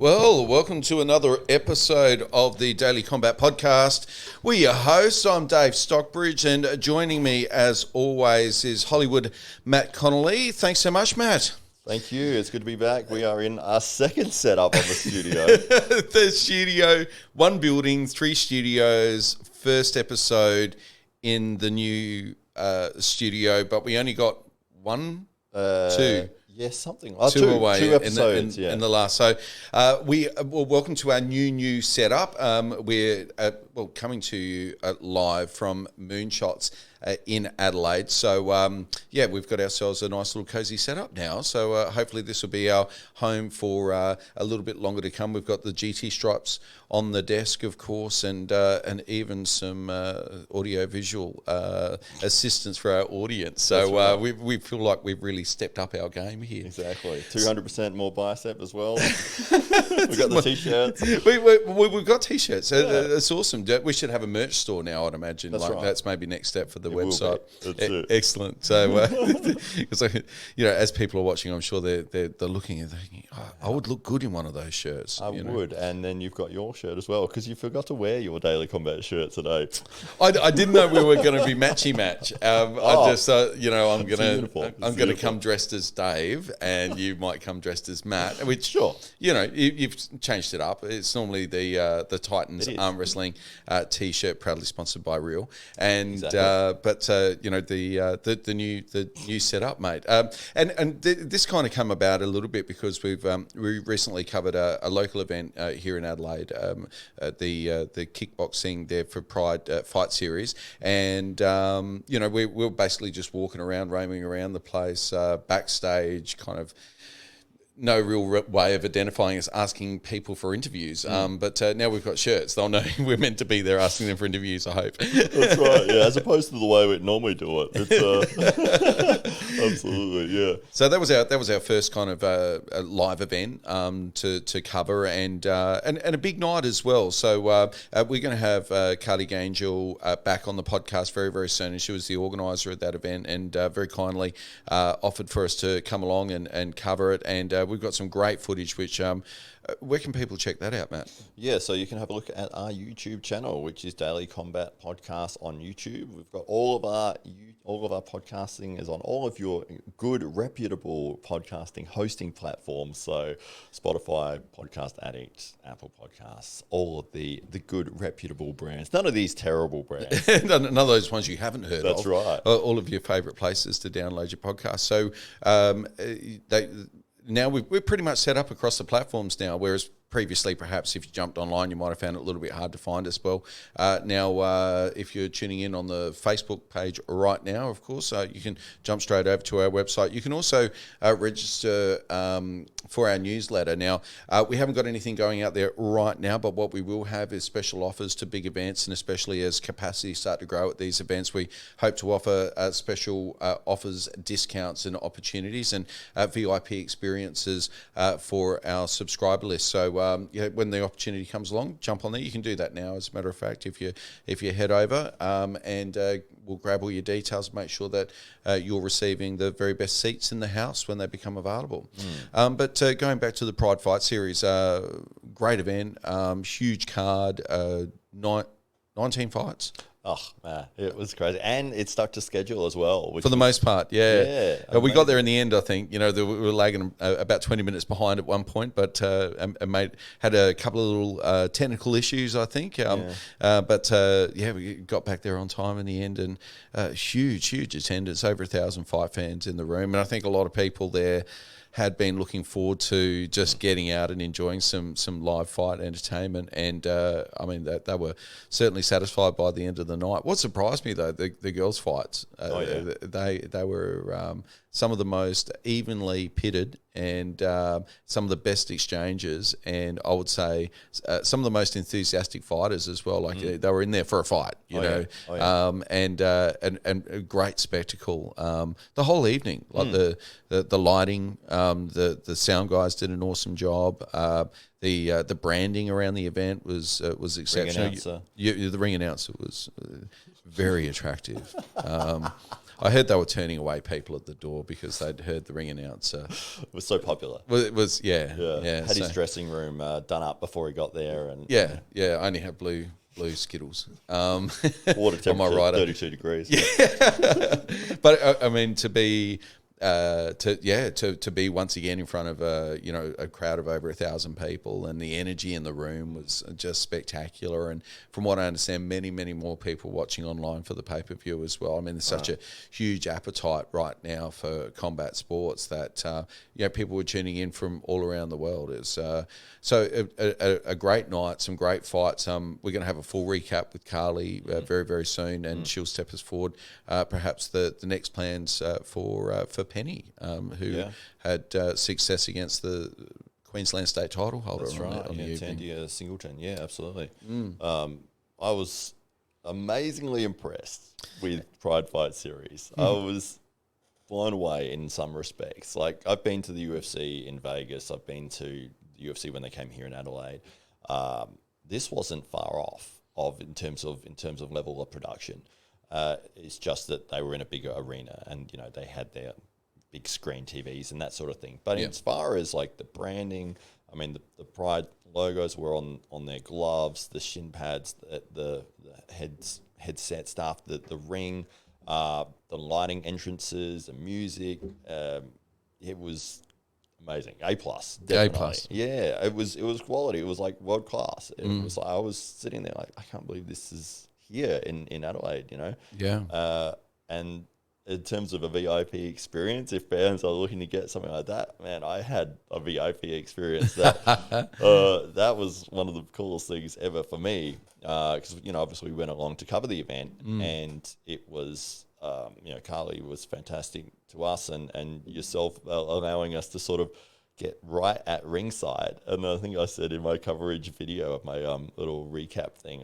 Well, welcome to another episode of the Daily Combat Podcast. We're your hosts. I'm Dave Stockbridge, and joining me, as always, is Hollywood Matt Connelly. Thanks so much, Matt. Thank you. It's good to be back. We are in our second setup of the studio. The studio, one building, 3 studios, first episode in the new studio, but we only got two. Yes, something like two away. Two episodes in the last. So welcome to our new setup. We're coming to you live from Moonshots in Adelaide. So we've got ourselves a nice little cozy setup now. So hopefully this will be our home for a little bit longer to come. We've got the GT stripes on the desk, of course, and even some audio-visual assistance for our audience. So right. we feel like we've really stepped up our game here. Exactly. 200% more bicep as well. We've got the T-shirts. We've got T-shirts. It's awesome. We should have a merch store now, I'd imagine. That's right. That's maybe next step for the website. That's it. Excellent. So, because as people are watching, I'm sure they're looking and thinking, I would look good in one of those shirts. I would. And then you've got your shirt as well, because you forgot to wear your Daily Combat shirt today. I didn't know we were going to be matchy-match. I just I'm going to come dressed as Dave, and you might come dressed as Matt. Which sure, you've changed it up. It's normally the Titans arm wrestling T-shirt, proudly sponsored by Real, and exactly. The new setup, mate. This kind of come about a little bit because we recently covered a local event here in Adelaide, the kickboxing there for Pride fight series, and we were basically just walking around, roaming around the place, backstage, kind of. No real way of identifying us, asking people for interviews. But now we've got shirts. They'll know we're meant to be there asking them for interviews, I hope. That's right, yeah. As opposed to the way we normally do it. It's, absolutely, yeah. So that was our first kind of live event to cover, and a big night as well. So we're going to have Carly Gangel back on the podcast very, very soon. And she was the organiser of that event, and very kindly offered for us to come along and cover it. And we've got some great footage, which where can people check that out, Matt? Yeah, so you can have a look at our YouTube channel, which is Daily Combat Podcast on YouTube. We've got all of our podcasting is on all of your good, reputable podcasting hosting platforms. So Spotify, Podcast Addict, Apple Podcasts, all of the good, reputable brands. None of these terrible brands. None of those ones you haven't heard of. That's right. All of your favourite places to download your podcast. So now we're pretty much set up across the platforms now, whereas previously perhaps if you jumped online you might have found it a little bit hard to find us. Well, now if you're tuning in on the Facebook page right now, of course, you can jump straight over to our website. You can also register for our newsletter. Now, we haven't got anything going out there right now, but what we will have is special offers to big events, and especially as capacity start to grow at these events, we hope to offer special offers, discounts and opportunities, and VIP experiences for our subscriber list. So when the opportunity comes along, jump on there. You can do that now, as a matter of fact, if you head over, and we'll grab all your details, make sure that you're receiving the very best seats in the house when they become available. But going back to the Pride Fight Series, great event, huge card, 19 fights. Oh, man, it was crazy. And it stuck to schedule as well. For the most part, yeah. We got there in the end, I think. We were lagging about 20 minutes behind at one point, but had a couple of little technical issues, I think. We got back there on time in the end, and huge attendance, over 1,000 fight fans in the room. And I think a lot of people there had been looking forward to just getting out and enjoying some live fight entertainment, and they were certainly satisfied by the end of the night. What surprised me though, the girls' fights, they were some of the most evenly pitted and some of the best exchanges, and I would say some of the most enthusiastic fighters as well. Like they were in there for a fight, and a great spectacle the whole evening. Like the lighting, the sound guys did an awesome job. The branding around the event was exceptional. The ring announcer was very attractive. I heard they were turning away people at the door because they'd heard the ring announcer. It was was so popular. Well, it was, yeah. Had his dressing room done up before he got there, and I only have blue Skittles. Water temperature, on my rider. 32 degrees. But I mean, to be to be once again in front of a crowd of over 1,000 people, and the energy in the room was just spectacular. And from what I understand, many more people watching online for the pay-per-view as well. I mean, there's such a huge appetite right now for combat sports that people were tuning in from all around the world. It's so a great night, some great fights. We're going to have a full recap with Carly very soon, and she'll step us forward. Perhaps the next plans for Penny, who had success against the Queensland state title holder. That's right, on the evening. Tandia Singleton. Yeah, absolutely. I was amazingly impressed with Pride Fight Series. I was blown away in some respects. Like, I've been to the UFC in Vegas. I've been to the UFC when they came here in Adelaide. This wasn't far off in terms of level of production. It's just that they were in a bigger arena, and they had their big screen TVs and that sort of thing. But as far as like the branding, I mean, the Pride logos were on their gloves, the shin pads, the headset stuff, the ring, the lighting entrances, the music. It was amazing. A+, definitely. A+. Yeah, it was quality. It was like world class. It was like, I was sitting there like, I can't believe this is here in Adelaide, and in terms of a VIP experience, if fans are looking to get something like that, man, I had a VIP experience. That that was one of the coolest things ever for me, because obviously we went along to cover the event, and it was Carly was fantastic to us, and yourself allowing us to sort of get right at ringside. And I think I said in my coverage video of my little recap thing,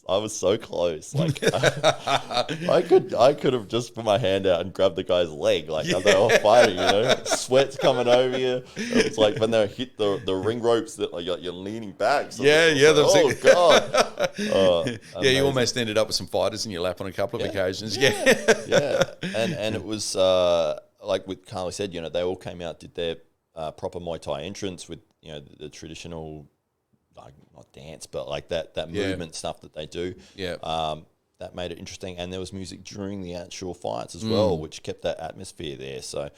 I was so close. Like, I could have just put my hand out and grabbed the guy's leg, like, as they were fighting, sweat's coming over you. It's like when they hit the ring ropes that like you're leaning back. So oh God. You almost ended up with some fighters in your lap on a couple of occasions. And it was like with Carly said, they all came out, did their proper Muay Thai entrance with the traditional, like, not dance, but like that movement stuff that they do. That made it interesting, and there was music during the actual fights as well, which kept that atmosphere there. So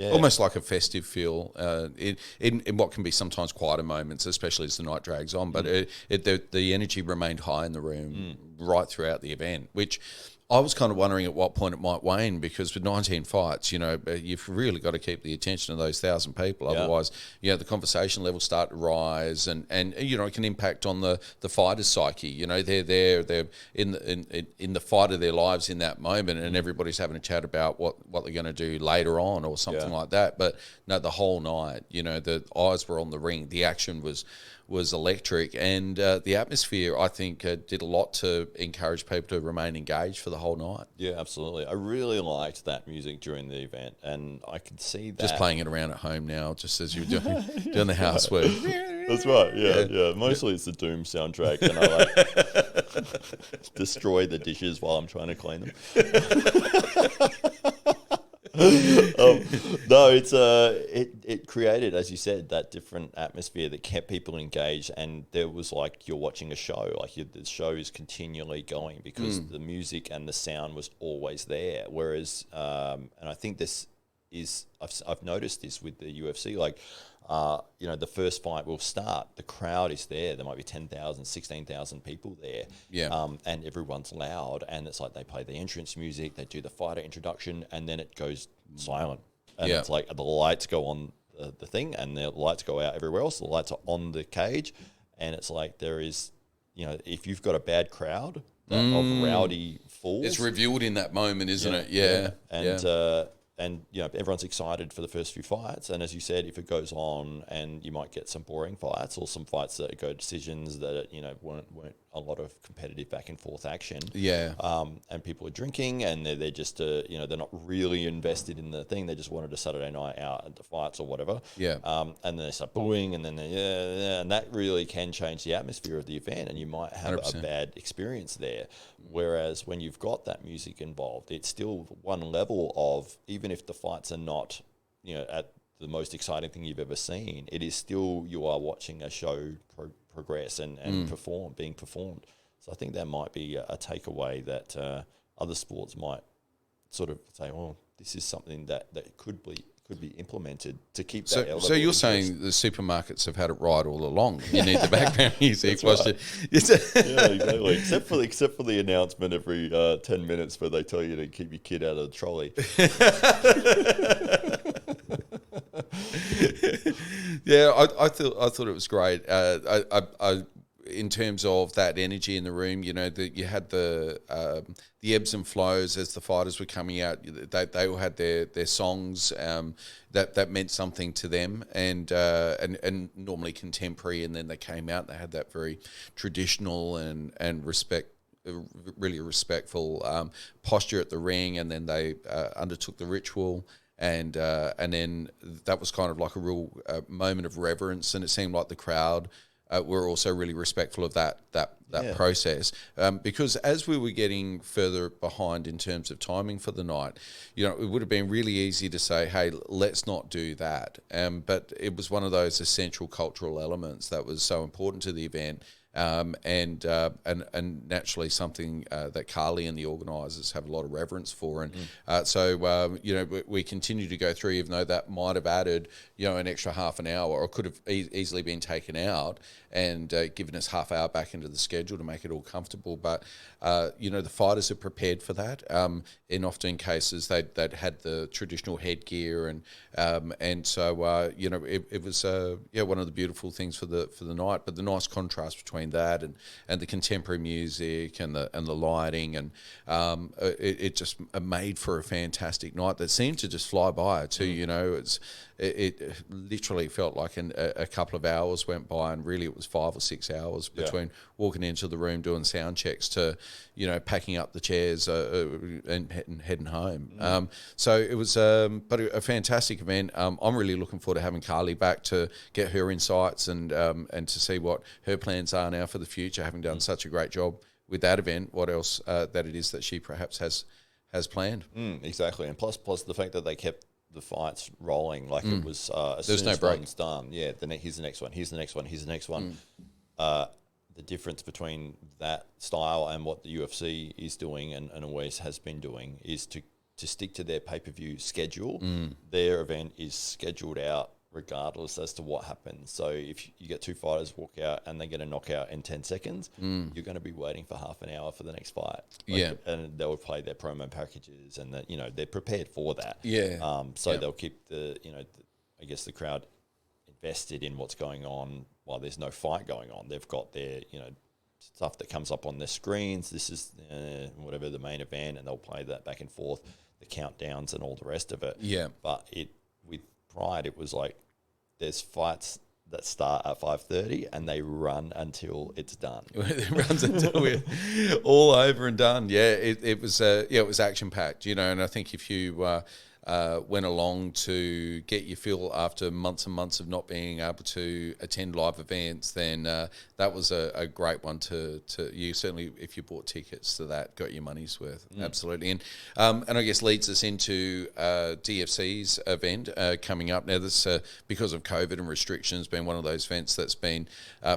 almost like a festive feel in what can be sometimes quieter moments, especially as the night drags on. But the energy remained high in the room right throughout the event, which I was kind of wondering at what point it might wane, because with 19 fights, you've really got to keep the attention of those 1,000 people. Otherwise, the conversation levels start to rise, and it can impact on the fighter's psyche. They're in the fight of their lives in that moment, and everybody's having a chat about what they're going to do later on or something like that. But no, the whole night, the eyes were on the ring. The action was electric, and the atmosphere, I think, did a lot to encourage people to remain engaged for the whole night. Yeah, absolutely. I really liked that music during the event, and I could see that. Just playing it around at home now, just as you're doing the housework. That's right, yeah. Mostly it's the Doom soundtrack, and I like destroy the dishes while I'm trying to clean them. No, it's it created, as you said, that different atmosphere that kept people engaged, and there was like you're watching a show, like the show is continually going because the music and the sound was always there. Whereas, and I think this is I've noticed this with the UFC, like. The first fight will start. The crowd is there. There might be 10,000, 16,000 people there. And everyone's loud. And it's like they play the entrance music, they do the fighter introduction, and then it goes silent. And it's like the lights go on the thing, and the lights go out everywhere else. The lights are on the cage. And it's like there is, if you've got a bad crowd of rowdy fools. It's revealed in that moment, isn't it? Yeah. And everyone's excited for the first few fights, and as you said, if it goes on, and you might get some boring fights or some fights that go decisions that weren't a lot of competitive back and forth action. And people are drinking, and they're just they're not really invested in the thing. They just wanted a Saturday night out at the fights or whatever. And then they start booing, and then and that really can change the atmosphere of the event, and you might have 100%. A bad experience there. Whereas when you've got that music involved, it's still one level of, even if the fights are not at the most exciting thing you've ever seen, it is still, you are watching a show progress and being performed. So I think that might be a takeaway that other sports might sort of say, well, this is something that could be implemented to keep that level. So you're saying the supermarkets have had it right all along. You need the background music. Right. Yeah, exactly. Except for the announcement every 10 minutes where they tell you to keep your kid out of the trolley. Yeah, I thought it was great. I in terms of that energy in the room, you know, that you had the ebbs and flows as the fighters were coming out. They all had their songs that meant something to them, and normally contemporary. And then they came out and they had that very traditional and really respectful posture at the ring, and then they undertook the ritual. And then that was kind of like a real moment of reverence, and it seemed like the crowd were also really respectful of that process, because as we were getting further behind in terms of timing for the night, you know, it would have been really easy to say, hey, let's not do that, but it was one of those essential cultural elements that was so important to the event. And naturally something that Carly and the organisers have a lot of reverence for, and so you know, we continue to go through, even though that might have added, you know, an extra half an hour, or could have easily been taken out and given us half hour back into the schedule to make it all comfortable. But you know, the fighters are prepared for that. In often cases, they'd had the traditional headgear, and so you know, it was one of the beautiful things for the night. But the nice contrast between that and the contemporary music and the lighting, and it just made for a fantastic night that seemed to just fly by too. You know, it literally felt like a couple of hours went by, and really it was 5 or 6 hours between walking into the room, doing sound checks, to, you know, packing up the chairs and heading home. So it was but a fantastic event. I'm really looking forward to having Carly back to get her insights and to see what her plans are now for the future, having done such a great job with that event, what else that it is that she perhaps has planned. Exactly. And plus the fact that they kept the fights rolling, like it was as There's soon no as break. one's done, here's the next one, here's the next one, here's the next one. The difference between that style and what the UFC is doing and always has been doing is to stick to their pay-per-view schedule. Their event is scheduled out regardless as to what happens. So if you get two fighters walk out and they get a knockout in 10 seconds, you're going to be waiting for half an hour for the next fight. And they'll play their promo packages, and that, you know, they're prepared for that. They'll keep the crowd invested in what's going on while there's no fight going on. They've got their, you know, stuff that comes up on their screens. This is whatever the main event, and they'll play that back and forth, the countdowns and all the rest of it. But with Pride, it was like, there's fights that start at 5:30 and they run until it's done. It runs until we're all over and done. It was action packed, you know. And I think if you went along to get your feel after months and months of not being able to attend live events, then that was a great one to you. Certainly, if you bought tickets to that, got your money's worth. Absolutely. And I guess leads us into DFC's event coming up. Now, this, because of COVID and restrictions, been one of those events that's been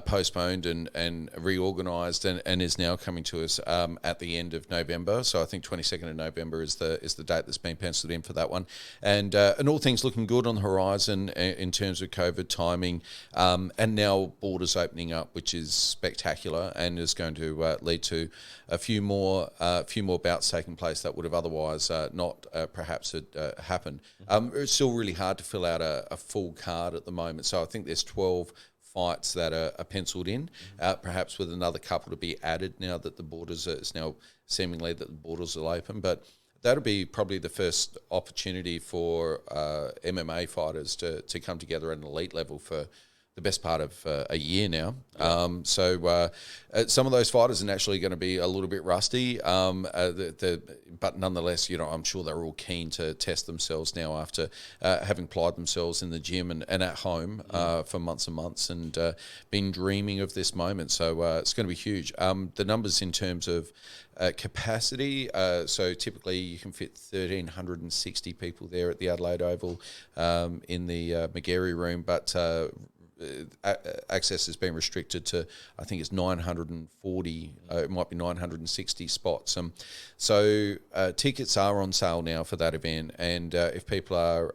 postponed and reorganised and is now coming to us at the end of November. So I think 22nd of November is the date that's been penciled in for that one. And all things looking good on the horizon in terms of COVID timing, and now borders opening up, which is spectacular and is going to lead to a few more bouts taking place that would have otherwise not perhaps happened. It's still really hard to fill out a full card at the moment, so I think there's 12 fights that are penciled in, perhaps with another couple to be added now that the borders it's now seemingly that the borders will open, but that'll be probably the first opportunity for MMA fighters to come together at an elite level for the best part of a year now. So some of those fighters are naturally going to be a little bit rusty, but nonetheless, I'm sure they're all keen to test themselves now after having plied themselves in the gym and at home for months and months, and been dreaming of this moment. So it's going to be huge. The numbers in terms of capacity, so typically you can fit 1,360 people there at the Adelaide Oval in the McGarry room, but access has been restricted to, I think it's 940, it might be 960 spots. So tickets are on sale now for that event, and if people are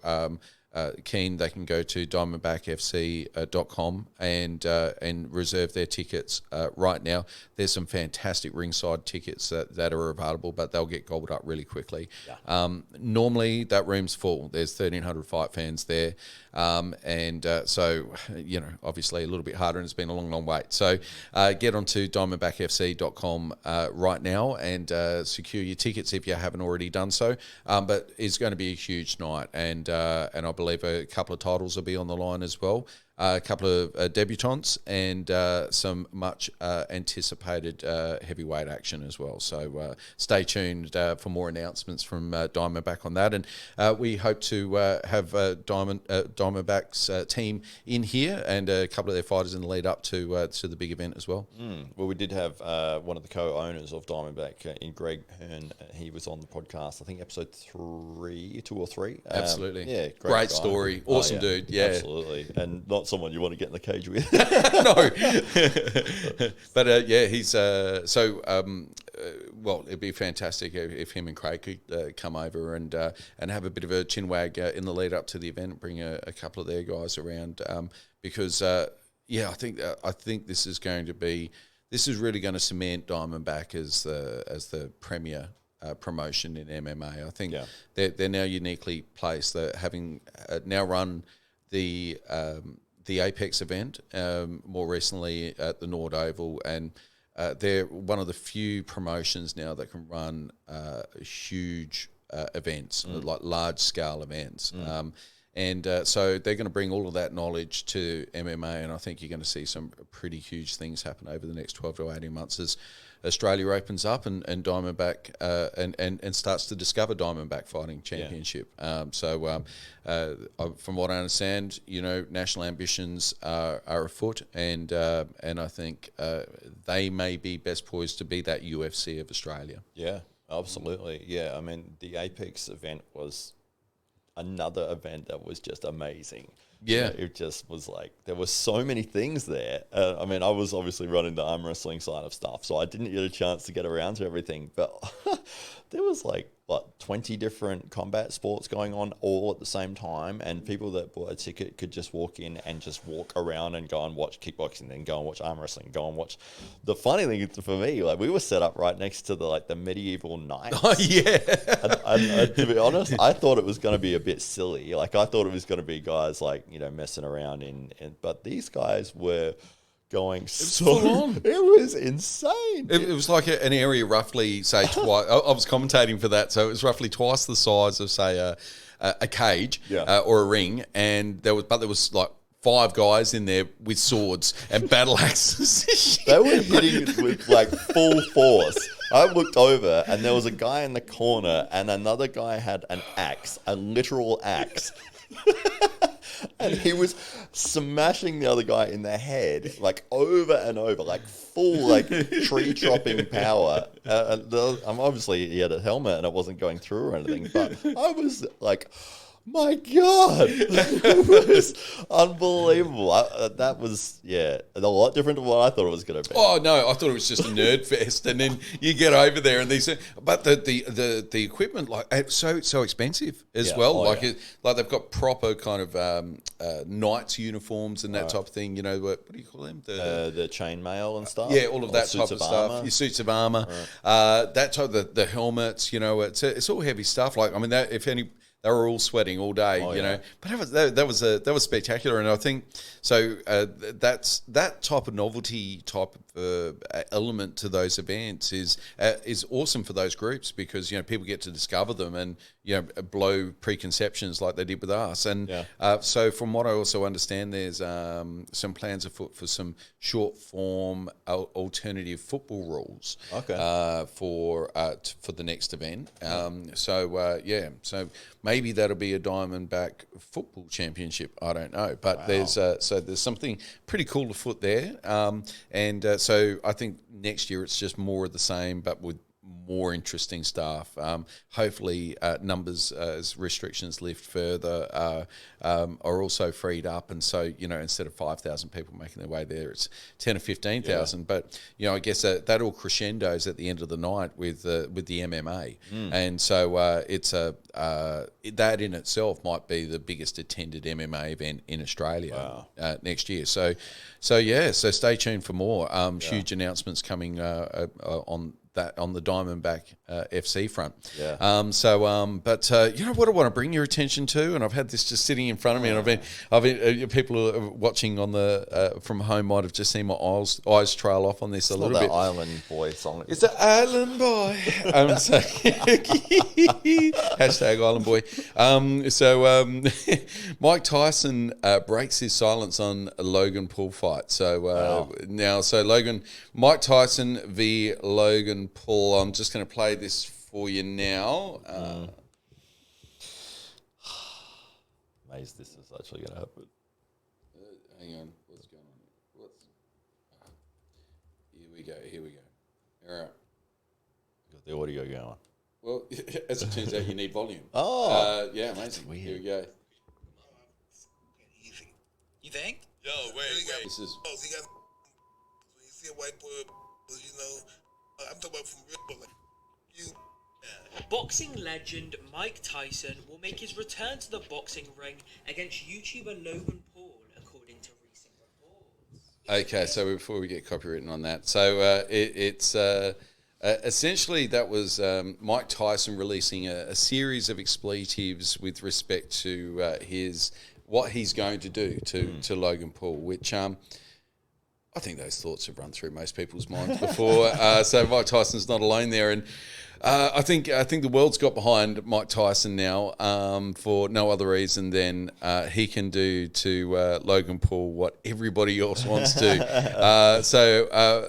keen, they can go to diamondbackfc.com and reserve their tickets right now. There's some fantastic ringside tickets that are available, but they'll get gobbled up really quickly. Yeah. Normally that room's full. There's 1,300 fight fans there, so obviously a little bit harder, and it's been a long wait. So get onto diamondbackfc.com right now and secure your tickets if you haven't already done so. But it's going to be a huge night, and I believe a couple of titles will be on the line as well. A couple of debutants and some much anticipated heavyweight action as well. So stay tuned for more announcements from Diamondback on that. And we hope to have Diamondback's team in here and a couple of their fighters in the lead up to the big event as well. Well, we did have one of the co-owners of Diamondback, in Greg Hearn. He was on the podcast, I think episode 2 or 3. Absolutely. Yeah, great story. Awesome dude. Yeah. Absolutely. And not someone you want to get in the cage with. No. But he's well, it'd be fantastic if him and Craig could come over and have a bit of a chinwag in the lead up to the event, bring a couple of their guys around, because I think this is really going to cement Diamondback as the premier promotion in MMA. I think they're now uniquely placed. They're having now run the Apex event, more recently at the Nord Oval, and they're one of the few promotions now that can run huge events, like large-scale events. So they're going to bring all of that knowledge to MMA, and I think you're going to see some pretty huge things happen over the next 12 to 18 months as Australia opens up and Diamondback and starts to discover Diamondback Fighting Championship. From what I understand, national ambitions are afoot, and I think they may be best poised to be that UFC of Australia. Yeah, absolutely. Yeah, I mean, the Apex event was another event that was just amazing. Yeah. It just was like, there were so many things there. I mean, I was obviously running the arm wrestling side of stuff, so I didn't get a chance to get around to everything, but there was 20 different combat sports going on all at the same time, and people that bought a ticket could just walk in and just walk around and go and watch kickboxing, then go and watch arm wrestling, go and watch. The funny thing for me, we were set up right next to the medieval knights. Oh yeah. and to be honest, I thought it was going to be a bit silly. I thought it was going to be guys messing around but these guys were going it was insane. It was like an area roughly, say, twice. I was commentating for that, so it was roughly twice the size of, say, a cage or a ring, and there was 5 guys in there with swords and battle axes. They were hitting it with full force. I looked over and there was a guy in the corner and another guy had an axe, a literal axe. And he was smashing the other guy in the head, over and over, full, tree chopping power. Obviously, he had a helmet and it wasn't going through or anything, but I was my God, it was unbelievable. That was, a lot different to what I thought it was going to be. Oh, no, I thought it was just a nerd fest. And then you get over there and but the equipment, it's so expensive as well. They've got proper kind of knights uniforms and that type of thing. What do you call them? The chainmail and stuff? Yeah, all of that type of stuff. Your suits of armor. That type of the helmets, it's all heavy stuff. they were all sweating all day, But that was spectacular, and I think so. That's that type of novelty type of element to those events is awesome for those groups because people get to discover them and blow preconceptions like they did with us. And so from what I also understand, there's some plans afoot for some short form alternative football rules for the next event. So maybe that'll be a Diamondback football championship. I don't know, but there's something pretty cool afoot there. So I think next year it's just more of the same, but with more interesting stuff. Hopefully numbers as restrictions lift further are also freed up, and so instead of 5,000 people making their way there, it's 10 or 15,000. But I guess that all crescendos at the end of the night with the MMA, and so it's that in itself might be the biggest attended MMA event in Australia next year. So stay tuned for more huge announcements coming on the Diamondback FC front. But what I want to bring your attention to, and I've had this just sitting in front of me, and I've been people who are watching on the from home might have just seen my eyes trail off on this a little bit. Island Boy song. It's an Island Boy. Hashtag Island Boy. Mike Tyson breaks his silence on a Logan Paul fight. Mike Tyson v. Logan Paul. I'm just going to play this for you now. Amazed this is actually going to happen. Hang on. What's going on? Here we go. All right. Got the audio going. Well, as it turns out, you need volume. Amazing. Weird. Here we go. Easy. You think? Yo, wait. This is... Oh, so you got... When you see a white boy, I'm talking about from real, like, you... Boxing legend Mike Tyson will make his return to the boxing ring against YouTuber Logan Paul, according to recent reports. Okay, so before we get copywritten on that, so it's essentially that was Mike Tyson releasing a series of expletives with respect to what he's going to do to Logan Paul, which I think those thoughts have run through most people's minds before. So Mike Tyson's not alone there, and I think the world's got behind Mike Tyson now for no other reason than he can do to Logan Paul what everybody else wants to. So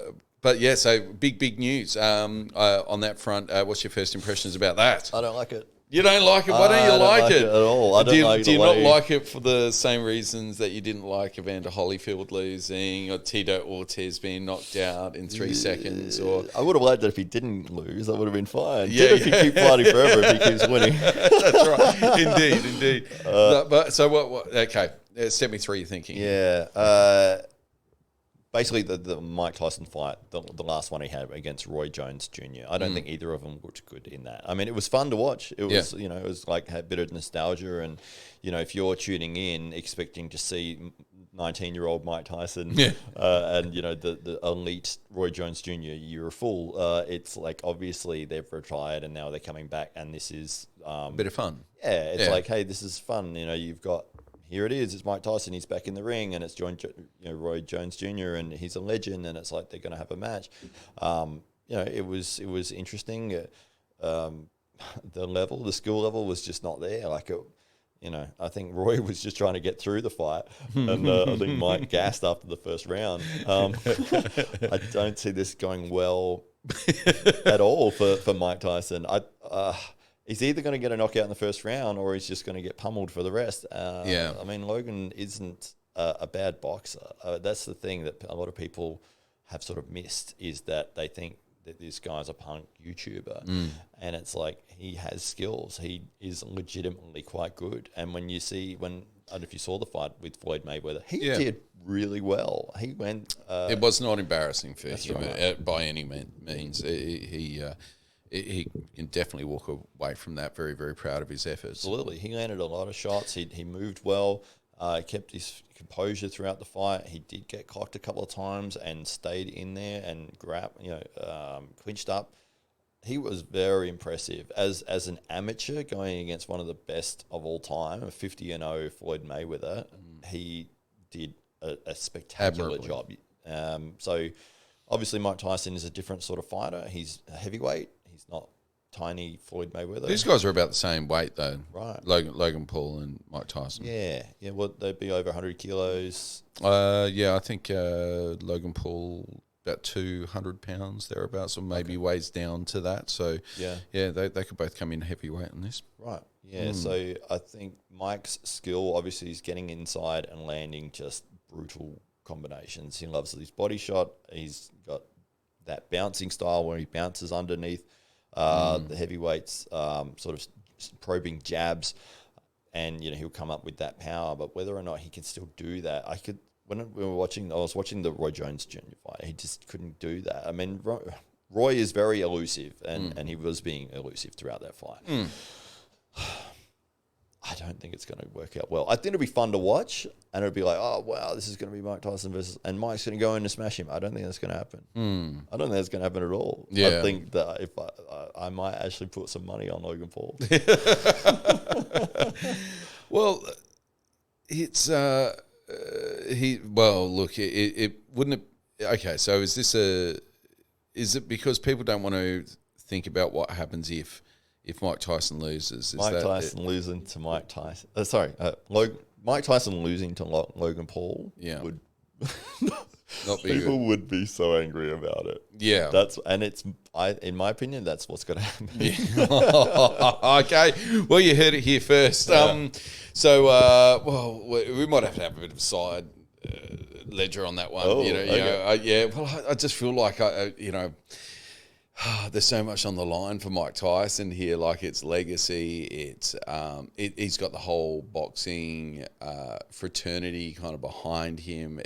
big news on that front. What's your first impressions about that? I don't like it. You don't like it? Why don't you like it? At all. Do you not like it for the same reasons that you didn't like Evander Holyfield losing or Tito Ortiz being knocked out in 3 seconds? Or I would have liked that if he didn't lose. That would have been fine. If he keep fighting forever if he keeps winning. That's right. Indeed. But so what? Okay, step me through your thinking. Basically, the Mike Tyson fight, the last one he had against Roy Jones Jr., I don't think either of them looked good in that. I mean, it was fun to watch. It was, it was like a bit of nostalgia. And, if you're tuning in expecting to see 19-year-old Mike Tyson and, the elite Roy Jones Jr., you're a fool. It's like, obviously, they've retired and now they're coming back. And this is... a bit of fun. Yeah, it's like, hey, this is fun. You've got... Here it is. It's Mike Tyson. He's back in the ring, and it's Roy Jones Jr. and he's a legend. And it's like they're going to have a match. It was interesting. The skill level was just not there. I think Roy was just trying to get through the fight, and I think Mike gassed after the first round. I don't see this going well at all for Mike Tyson. He's either going to get a knockout in the first round or he's just going to get pummeled for the rest. I mean, Logan isn't a bad boxer. That's the thing that a lot of people have sort of missed, is that they think that this guy's a punk YouTuber. And it's like, he has skills. He is legitimately quite good. And when you see, I don't know if you saw the fight with Floyd Mayweather, he did really well. He went... it was not embarrassing for him right. By any means. He can definitely walk away from that very, very proud of his efforts. Absolutely. He landed a lot of shots. He moved well, kept his composure throughout the fight. He did get clocked a couple of times and stayed in there and clinched up. he was very impressive as an amateur going against one of the best of all time, a 50-0 Floyd Mayweather. He did a spectacular job. So obviously Mike Tyson is a different sort of fighter. He's a heavyweight. He's not tiny Floyd Mayweather. These guys are about the same weight though, right? Logan Paul and Mike Tyson. Yeah. Well, they'd be over 100 kilos. I think Logan Paul about 200 pounds thereabouts, or maybe weighs down to that. So they could both come in heavyweight on this. Right. Yeah. So I think Mike's skill obviously is getting inside and landing just brutal combinations. He loves his body shot. He's got that bouncing style where he bounces underneath the heavyweights, sort of probing jabs, and he'll come up with that power. But whether or not he can still do that, when we were watching, I was watching the Roy Jones Jr. fight. He just couldn't do that. I mean, Roy is very elusive, and he was being elusive throughout that fight. I don't think it's going to work out well. I think it'll be fun to watch, and it'll be like, oh, wow, this is going to be Mike Tyson versus... And Mike's going to go in and smash him. I don't think that's going to happen. I don't think that's going to happen at all. Yeah. I think that if I might actually put some money on Logan Paul. Well, it's... it wouldn't... Okay, so is it because people don't want to think about what happens if Mike Tyson loses? Mike Tyson losing to Mike Tyson. Mike Tyson losing to Logan Paul would not be people good. would be so angry about it. Yeah, in my opinion, that's what's going to happen. Yeah. Okay, well, you heard it here first. We might have to have a bit of a side ledger on that one. I just feel like there's so much on the line for Mike Tyson here. Like, it's legacy. It's he's got the whole boxing fraternity kind of behind him.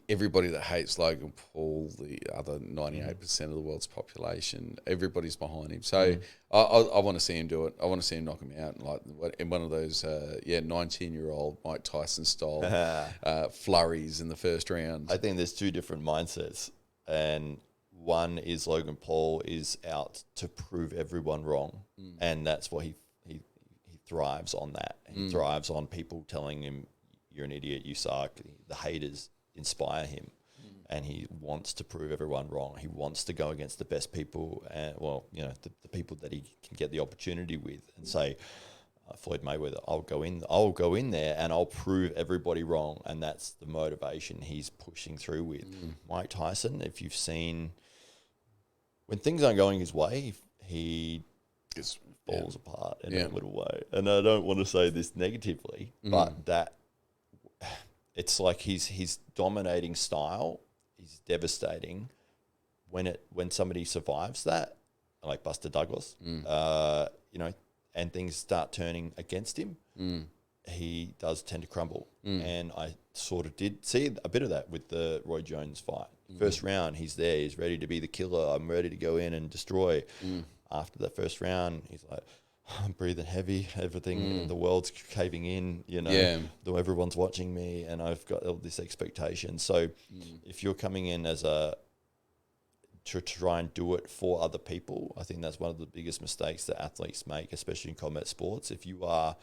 Everybody that hates Logan Paul, the other 98% of the world's population, everybody's behind him. So I want to see him do it. I want to see him knock him out in one of those 19-year-old Mike Tyson style flurries in the first round. I think there's two different mindsets, and one is Logan Paul is out to prove everyone wrong, and that's what he thrives on. That he thrives on people telling him, "You're an idiot, you suck." The haters inspire him, and he wants to prove everyone wrong. He wants to go against the best people, and the people that he can get the opportunity with, and say, Floyd Mayweather, I'll go in there and I'll prove everybody wrong, and that's the motivation he's pushing through with. Mike Tyson, if you've seen, when things aren't going his way, he just falls apart in a little way. And I don't want to say this negatively, but that it's like his dominating style is devastating when somebody survives that, like Buster Douglas, and things start turning against him, he does tend to crumble. And I sort of did see a bit of that with the Roy Jones fight. First round, he's there. He's ready to be the killer. I'm ready to go in and destroy. After that first round, he's like, I'm breathing heavy. Everything, the world's caving in, though everyone's watching me, and I've got all this expectation. So if you're coming in to try and do it for other people, I think that's one of the biggest mistakes that athletes make, especially in combat sports. If you are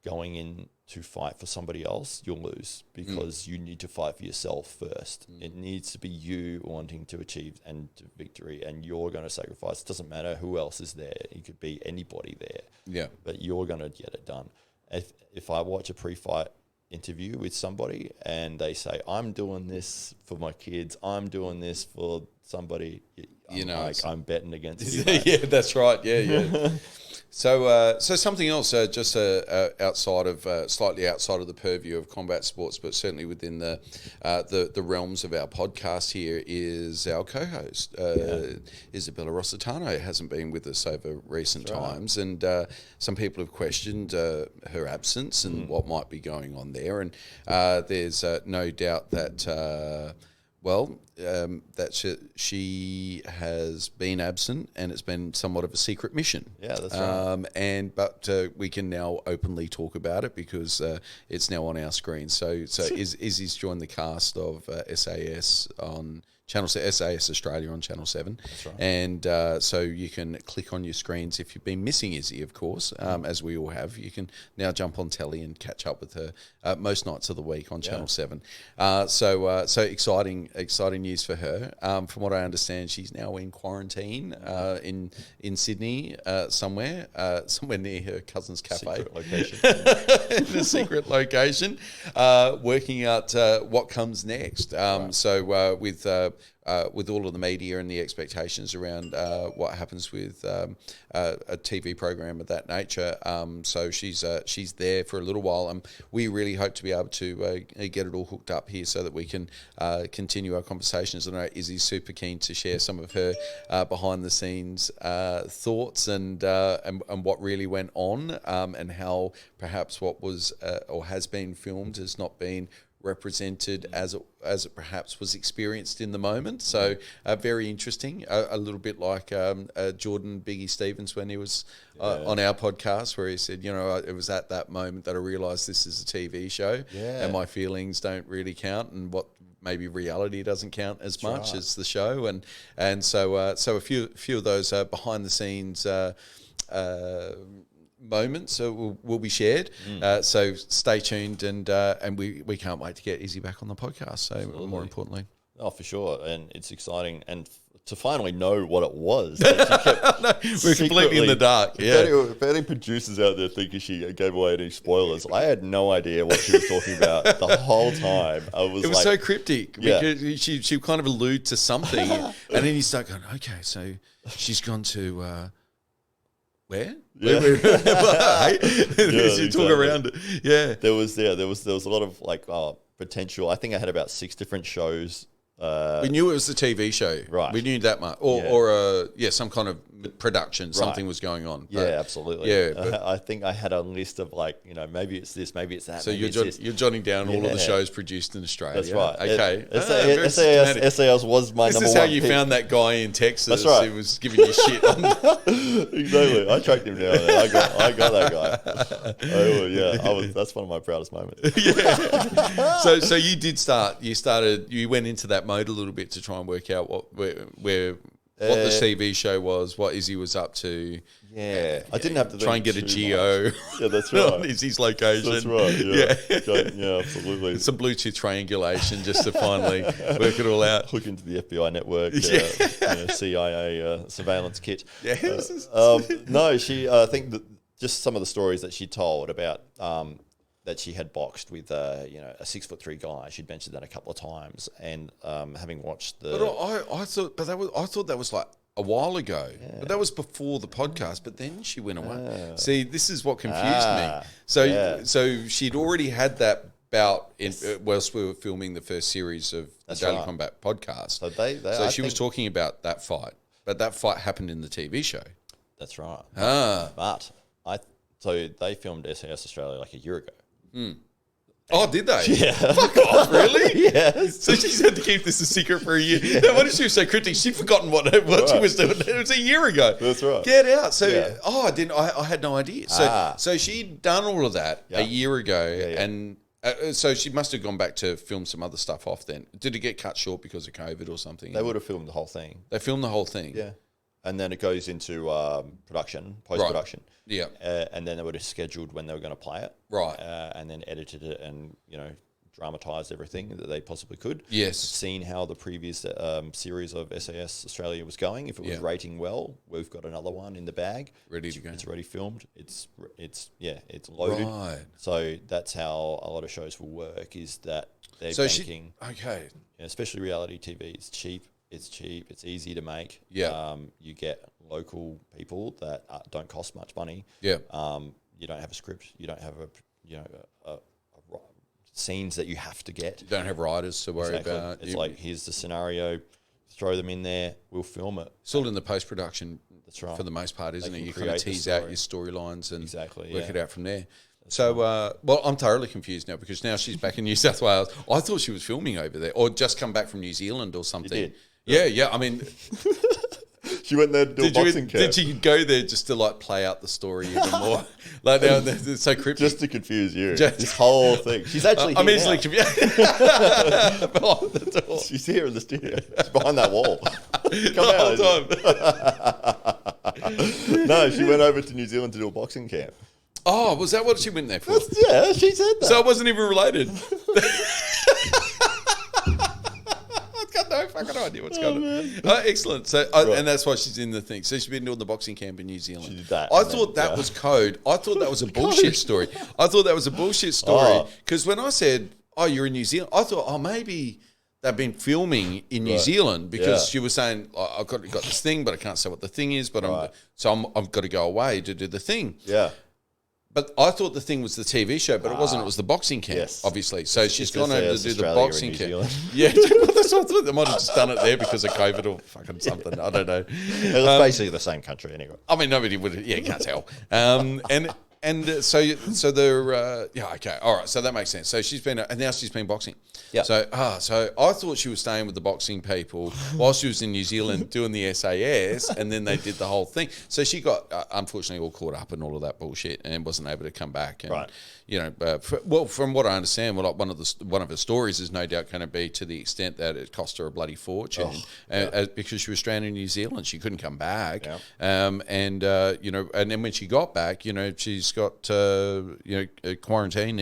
going in to fight for somebody else, you'll lose, because you need to fight for yourself first. It needs to be you wanting to achieve and to victory, and you're going to sacrifice. It doesn't matter who else is there. It could be anybody there, but you're going to get it done. If I watch a pre-fight interview with somebody and they say, I'm doing this for my kids, I'm doing this for somebody, I'm betting against you. Yeah, that's right. Yeah. So something else, just slightly outside of the purview of combat sports, but certainly within the realms of our podcast here, is our co-host Isabella Rossitano hasn't been with us over recent times, and some people have questioned her absence and what might be going on there, and there's no doubt that. That she has been absent, and it's been somewhat of a secret mission. Yeah, that's right. But we can now openly talk about it because it's now on our screen. So Izzy's joined the cast of SAS on SAS Australia on Channel 7. That's right. And so you can click on your screens. If you've been missing Izzy, of course, as we all have, you can now jump on telly and catch up with her most nights of the week on Channel 7. So exciting news for her. From what I understand, she's now in quarantine in Sydney somewhere near her cousin's cafe. Secret location. In a secret location, working out what comes next. So with all of the media and the expectations around what happens with a TV program of that nature, so she's there for a little while, and we really hope to be able to get it all hooked up here so that we can continue our conversations. I know Izzy's super keen to share some of her behind the scenes thoughts and what really went on, and how perhaps what was or has been filmed has not been represented as it perhaps was experienced in the moment. So very interesting, a little bit like Jordan Biggie Stevens when he was on our podcast, where he said, it was at that moment that I realised this is a TV show and my feelings don't really count, and what maybe reality doesn't count as much as the show, and so a few of those behind the scenes moments will be shared. So stay tuned, and we can't wait to get Izzy back on the podcast. So absolutely. More importantly, for sure, and it's exciting, and to finally know what it was. Like she kept we're completely in the dark. If any producers out there thinking she gave away any spoilers, I had no idea what she was talking about the whole time. It was so cryptic because she kind of allude to something, and then you start going, okay, so she's gone to. Where? Yeah. You talk around it. Yeah. There was a lot of potential. I think I had about 6 different shows. We knew it was a TV show. Right. We knew that much. Or some kind of production. Something was going on. But absolutely. Yeah. I think I had a list of maybe it's this, maybe it's that. So you're jotting down all of the shows produced in Australia. That's right. Okay. SAS was my number one. This is how you found that guy in Texas who was giving you shit. Exactly. I tracked him down. I got that guy. That's one of my proudest moments. So you did start. You went into that mode a little bit to try and work out what the TV show was, what Izzy was up to. Yeah, I didn't have to try and get a geo. Yeah, that's right. On Izzy's location. That's right. Yeah, absolutely. Some Bluetooth triangulation just to finally work it all out. Hook into the FBI network, CIA surveillance kit. Yes. I think that just some of the stories that she told about that she had boxed with a 6'3" guy. She'd mentioned that a couple of times, and having watched the. But I thought that was like a while ago. Yeah. But that was before the podcast. But then she went away. See, this is what confused me. So she'd already had that bout whilst we were filming the first series of the Daily Combat podcast. So she was talking about that fight, but that fight happened in the TV show. That's right. But so they filmed SAS Australia like a year ago. Oh, did they? Yeah. Fuck off, really? Yes. So she's had to keep this a secret for a year. Yeah. What if she was so cryptic? She'd forgotten what she was doing. It was a year ago. That's right. Get out. So, I had no idea. So she'd done all of that a year ago, and so she must have gone back to film some other stuff off then. Did it get cut short because of COVID or something? They would have filmed the whole thing. They filmed the whole thing? Yeah. And then it goes into post-production. Right. Yeah. And then they would have scheduled when they were going to play it. Right. And then edited it and, dramatised everything that they possibly could. Yes. Seen how the previous series of SAS Australia was going. If it was rating well, we've got another one in the bag. Ready to go. It's already filmed. It's loaded. Right. So that's how a lot of shows will work, is that they're banking. Especially reality TV. It's cheap. It's easy to make. Yeah. You get local people that don't cost much money. Yeah. You don't have a script. You don't have a scenes that you have to get. You don't have writers to worry about. It's like, here's the scenario, throw them in there, we'll film it. It's all in the post-production. That's right. For the most part, isn't it? You kind of tease out your storylines and work it out from there. I'm thoroughly confused now, because now she's back in New South Wales. I thought she was filming over there, or just come back from New Zealand or something. She did. Yeah. I mean, She went there to do a boxing camp. Did you go there just to like play out the story even more? Like now it's so cryptic. Just to confuse you. This whole thing. She's actually I'm here easily now. confused. Behind the door. She's here in the studio. She's behind that wall. No, she went over to New Zealand to do a boxing camp. Oh, was that what she went there for? Yeah, she said that. So it wasn't even related. I've got no fucking idea what's going on. Excellent. So, and that's why she's in the thing. So she's been doing the boxing camp in New Zealand. She did that. I thought that was code. I thought that was a bullshit story. I thought that was a bullshit story because when I said, "Oh, you're in New Zealand," I thought, "Oh, maybe." They've been filming in New Zealand because she was saying, I've got this thing, but I can't say what the thing is, but I've got to go away to do the thing. Yeah. But I thought the thing was the TV show, but it wasn't. It was the boxing camp, obviously. So she's gone over to do the boxing camp. Yeah, well, that's what I thought. They might have just done it there because of COVID or fucking something. I don't know. It was basically the same country anyway. I mean, nobody would. Yeah, you can't tell. So they're okay, all right. So that makes sense. So she's been, and now she's been boxing. Yeah. So I thought she was staying with the boxing people while she was in New Zealand doing the SAS, and then they did the whole thing. So she got unfortunately all caught up in all of that bullshit and wasn't able to come back. And, right. You know, from what I understand, like one of her stories is no doubt going to be to the extent that it cost her a bloody fortune because she was stranded in New Zealand. She couldn't come back. Yeah. And then when she got back, you know, she's got a quarantine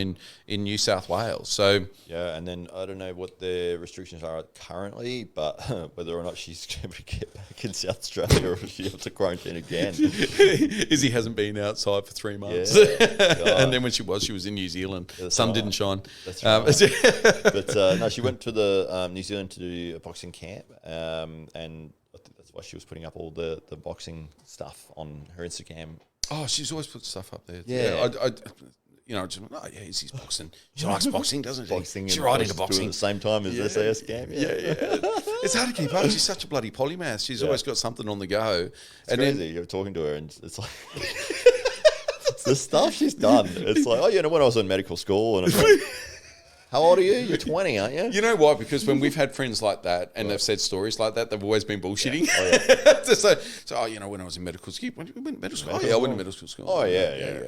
in New South Wales. So yeah, and then I don't know what the restrictions are currently, but whether or not she's going to get back in South Australia or if she has to quarantine again. Izzy hasn't been outside for 3 months, and then when she was in New Zealand. Sun didn't shine. That's right. But no, she went to the New Zealand to do a boxing camp, and I think that's why she was putting up all the boxing stuff on her Instagram. Oh, she's always put stuff up there. Yeah. Izzy's boxing. She likes boxing, doesn't she? Boxing. She's right into boxing. At the same time as SAS camp. Yeah. It's hard to keep up. She's such a bloody polymath. She's always got something on the go. It's crazy. You're talking to her and it's like... the stuff she's done. It's like, when I was in medical school and it's like... How old are you? You're 20, aren't you? You know why? Because when we've had friends like that and they've said stories like that, they've always been bullshitting. Yeah. So, when I was in medical school, when you went to medical school? I went to medical school. Oh, yeah.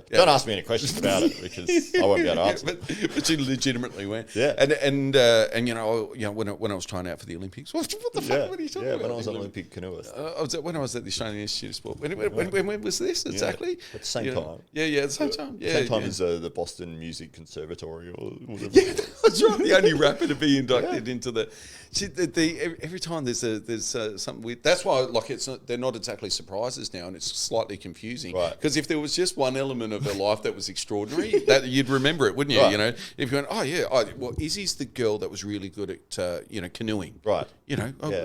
Don't ask me any questions about it because I won't be able to answer. But you legitimately went. Yeah. And when I was trying out for the Olympics, what the fuck were you talking about? When I was an Olympic canoeist. When I was at the Australian Institute of Sport. When was this exactly? At the same time. Yeah, at the same time. Yeah, same time as the Boston Music Conservatory or whatever. Yeah, that's right. The only rapper to be inducted into the. Every time there's something weird. That's why they're not exactly surprises now, and it's slightly confusing. Right. Because if there was just one element of her life that was extraordinary, that you'd remember it, wouldn't you? Right. You know, if you went, Izzy's the girl that was really good at canoeing. Right.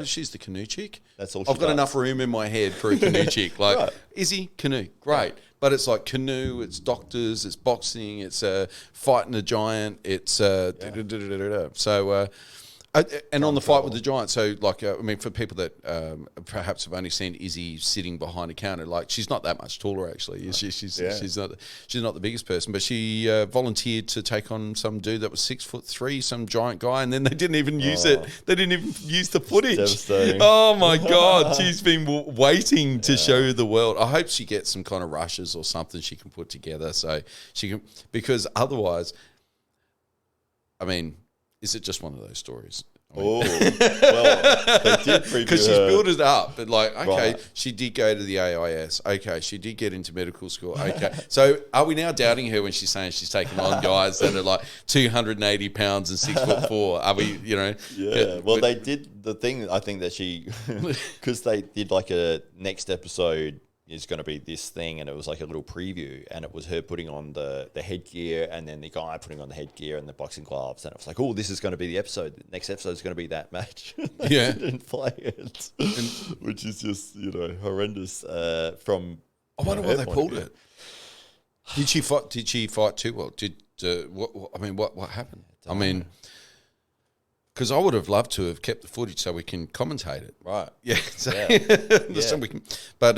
She's the canoe chick. That's all. I've got enough room in my head for a canoe chick. Like right. Izzy, canoe, great. Right. But it's like canoe, it's doctors, it's boxing, it's fighting a giant, it's so and on the fight with the giant. So for people that perhaps have only seen Izzy sitting behind a counter, like she's not that much taller actually. She's not the biggest person, but she volunteered to take on some dude that was 6'3", some giant guy, and then they didn't even use it. They didn't even use the footage. Oh my god, she's been waiting to show the world. I hope she gets some kind of rushes or something she can put together so she can, because otherwise, I mean. Is it just one of those stories? Well, they did preview because she's built it up. But she did go to the AIS. Okay, she did get into medical school. Okay, so are we now doubting her when she's saying she's taking on guys that are like 280 pounds and 6'4"? Are we, Yeah. Well, they did the thing. I think that she, because they did like a next episode is going to be this thing, and it was like a little preview, and it was her putting on the headgear and then the guy putting on the headgear and the boxing gloves, and it was like, oh, this is going to be the episode. The next episode is going to be that match. Yeah. Didn't play it, which is just horrendous. From I wonder why they pulled it. Did she fight too well? What happened? I mean. Because I would have loved to have kept the footage so we can commentate it. Right. Yeah. So we can. But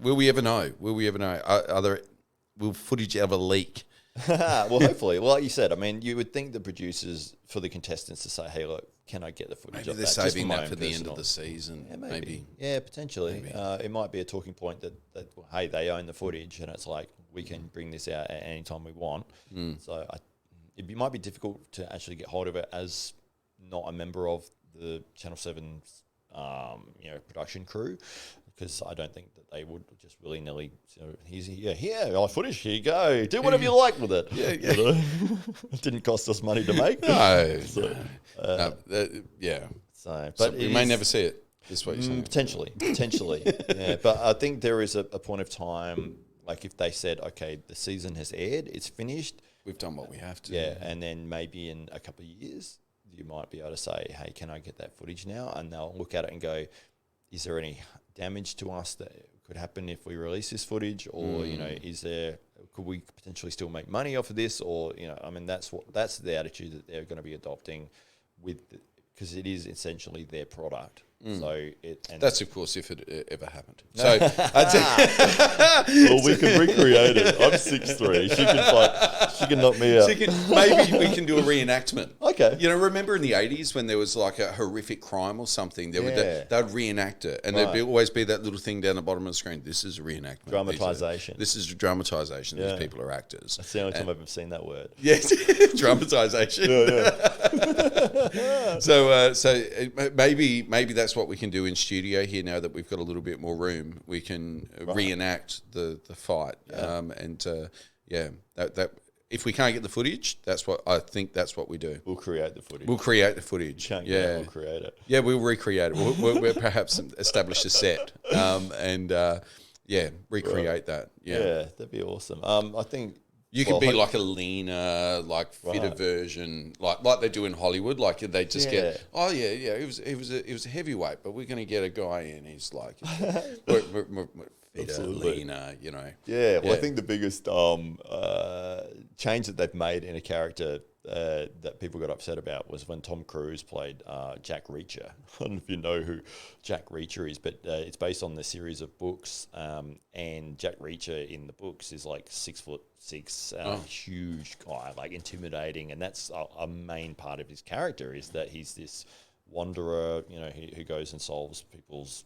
will we ever know? Will footage ever leak? Well, hopefully. Well, like you said, I mean, you would think the producers for the contestants to say, hey, look, can I get the footage Maybe of they're that? Just saving my that own for the end personal- of the season. Yeah, maybe. Yeah, potentially. It might be a talking point that well, hey, they own the footage, and it's like we can bring this out at any time we want. So might be difficult to actually get hold of it as not a member of the Channel 7's production crew, because I don't think that they would just willy-nilly, here, our footage, here you go, do whatever you like with it. Yeah. It didn't cost us money to make. No. So, So, but we may never see it. Is what you're saying. Potentially. Yeah, but I think there is a point of time, like if they said, okay, the season has aired, it's finished. We've done what we have to. Yeah, and then maybe in a couple of years, you might be able to say, hey, can I get that footage now? And they'll look at it and go, is there any damage to us that could happen if we release this footage? Or, could we potentially still make money off of this? Or, that's the attitude that they're going to be adopting because it is essentially their product. So that's of course if it ever happened. So well, we can recreate it. I'm 6'3". She can knock me out. Maybe we can do a reenactment. Okay. Remember in the 80s when there was like a horrific crime or something, they'd reenact it, and there'd always be that little thing down the bottom of the screen. This is a reenactment. Dramatization. This is dramatization. These people are actors. That's the only time I've ever seen that word. Yes, dramatization. So maybe that's what we can do in studio here now that we've got a little bit more room. We can reenact the fight, that if we can't get the footage, that's what we do. We'll create the footage. We'll create We'll create it. Yeah, we'll recreate it. We'll perhaps establish a set recreate that. Yeah, that'd be awesome. I think. You could be like a leaner, fitter version, like they do in Hollywood. Like they just get, he was a heavyweight, but we're going to get a guy in. He's like fitter, leaner, Yeah, well, I think the biggest change that they've made in a character that people got upset about was when Tom Cruise played Jack Reacher. I don't know if you know who Jack Reacher is, but it's based on the series of books. And Jack Reacher in the books is like 6'6", huge guy, like intimidating. And that's a main part of his character, is that he's this wanderer, who goes and solves people's...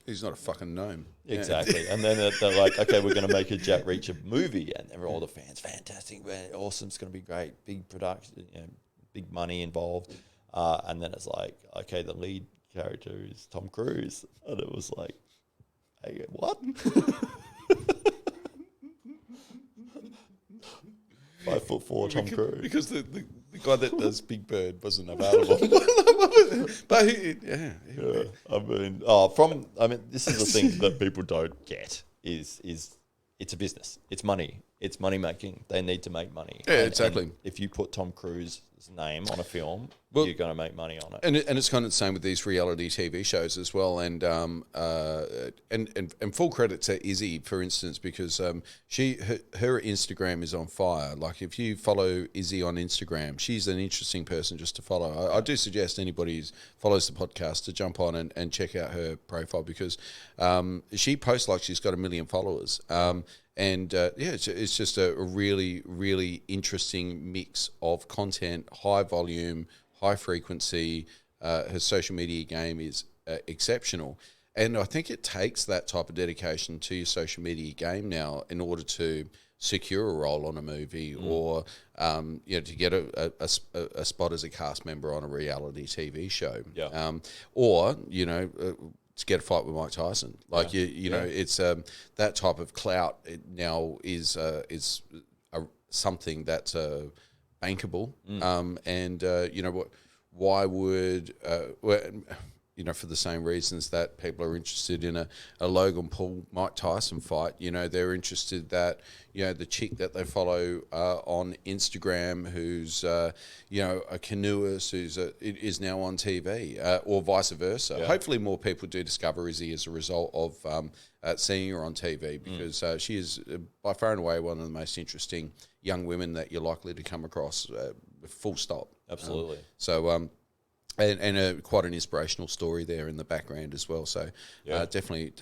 He's not a fucking gnome. Exactly. And then they're like, okay, we're going to make a Jack Reacher movie. And all the fans, fantastic, man, awesome, it's going to be great. Big production, big money involved. And then it's like, okay, the lead character is Tom Cruise. And it was like, hey, what? 5'4" Tom Cruise. Because the guy that does Big Bird wasn't available. But this is the thing that people don't get is it's a business. It's money. It's money making. They need to make money. Yeah, exactly. And if you put Tom Cruise's name on a film, well, you're going to make money on it. And it's kind of the same with these reality TV shows as well. And full credit to Izzy, for instance, because her Instagram is on fire. Like if you follow Izzy on Instagram, she's an interesting person just to follow. I do suggest anybody who follows the podcast to jump on and check out her profile, because she posts like she's got 1 million followers. It's just a really, really interesting mix of content, high volume, high frequency. Her social media game is exceptional. And I think it takes that type of dedication to your social media game now in order to secure a role on a movie or, to get a spot as a cast member on a reality TV show. Yeah. To get a fight with Mike Tyson, it's that type of clout. It now is something that's bankable. Why would for the same reasons that people are interested in a Logan Paul Mike Tyson fight, they're interested that the chick that they follow on Instagram who's a canoeist is now on TV, or vice versa. Yeah. Hopefully more people do discover Izzy as a result of seeing her on TV, because she is by far and away one of the most interesting young women that you're likely to come across, full stop. Absolutely. And quite an inspirational story there in the background as well. So definitely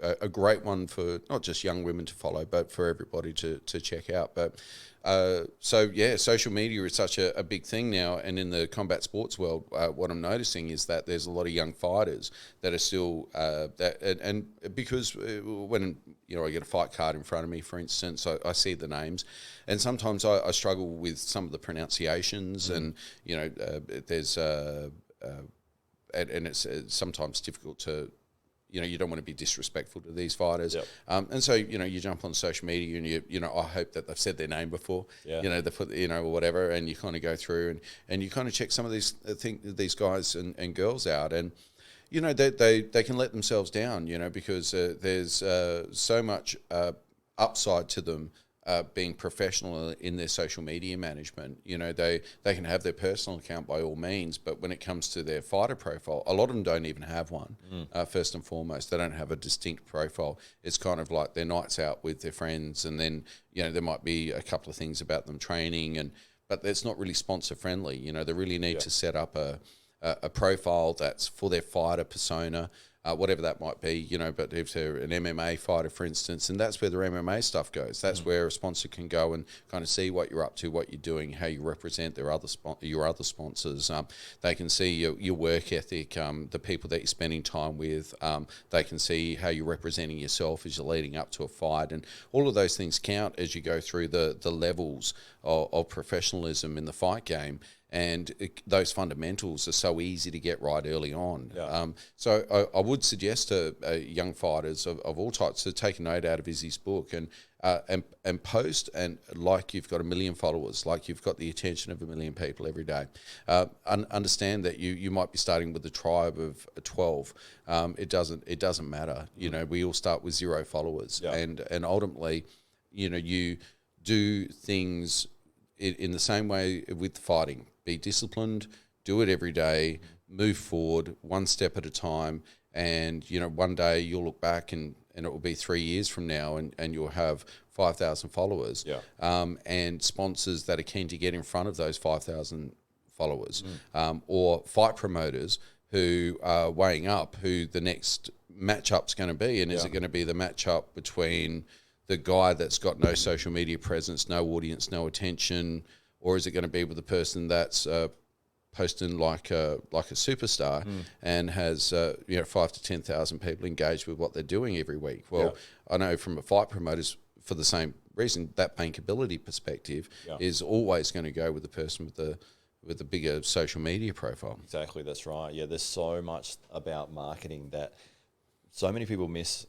a great one for not just young women to follow, but for everybody to check out. But social media is such a big thing now, and in the combat sports world, what I'm noticing is that there's a lot of young fighters that are still and because when I get a fight card in front of me, for instance, I see the names, and sometimes I struggle with some of the pronunciations, and there's and it's sometimes difficult to. You don't want to be disrespectful to these fighters. Yep. And so, you jump on social media and I hope that they've said their name before, they put, or whatever, and you kind of go through and you kind of check some of these guys and girls out, and, they can let themselves down, because there's so much upside to them. Being professional in their social media management, they can have their personal account by all means, but when it comes to their fighter profile, a lot of them don't even have one. First and foremost, they don't have a distinct profile. It's kind of like their nights out with their friends, and then there might be a couple of things about them training, but it's not really sponsor friendly. They really need to set up a profile that's for their fighter persona. Whatever that might be, but if they're an MMA fighter, for instance, and that's where their MMA stuff goes. That's where a sponsor can go and kind of see what you're up to, what you're doing, how you represent your other sponsors. They can see your work ethic, the people that you're spending time with. They can see how you're representing yourself as you're leading up to a fight, and all of those things count as you go through the levels of professionalism in the fight game. And those fundamentals are so easy to get right early on. Yeah. So I would suggest to young fighters of all types to take a note out of Izzy's book and post, and like you've got 1 million followers, like you've got the attention of 1 million people every day. Understand that you might be starting with a tribe of 12. It doesn't matter. We all start with 0 followers, and ultimately, you do things in the same way with fighting. Be disciplined, do it every day, move forward one step at a time, and one day you'll look back and it will be 3 years from now and you'll have 5,000 followers, and sponsors that are keen to get in front of those 5,000 followers, or fight promoters who are weighing up who the next matchup's going to be, and is it going to be the matchup between the guy that's got no social media presence, no audience, no attention, or is it going to be with the person that's posting like a superstar and has 5,000 to 10,000 people engaged with what they're doing every week? Well, I know from a fight promoter's, for the same reason, that bankability perspective is always going to go with the person with the bigger social media profile. Exactly, that's right. Yeah, there's so much about marketing that so many people miss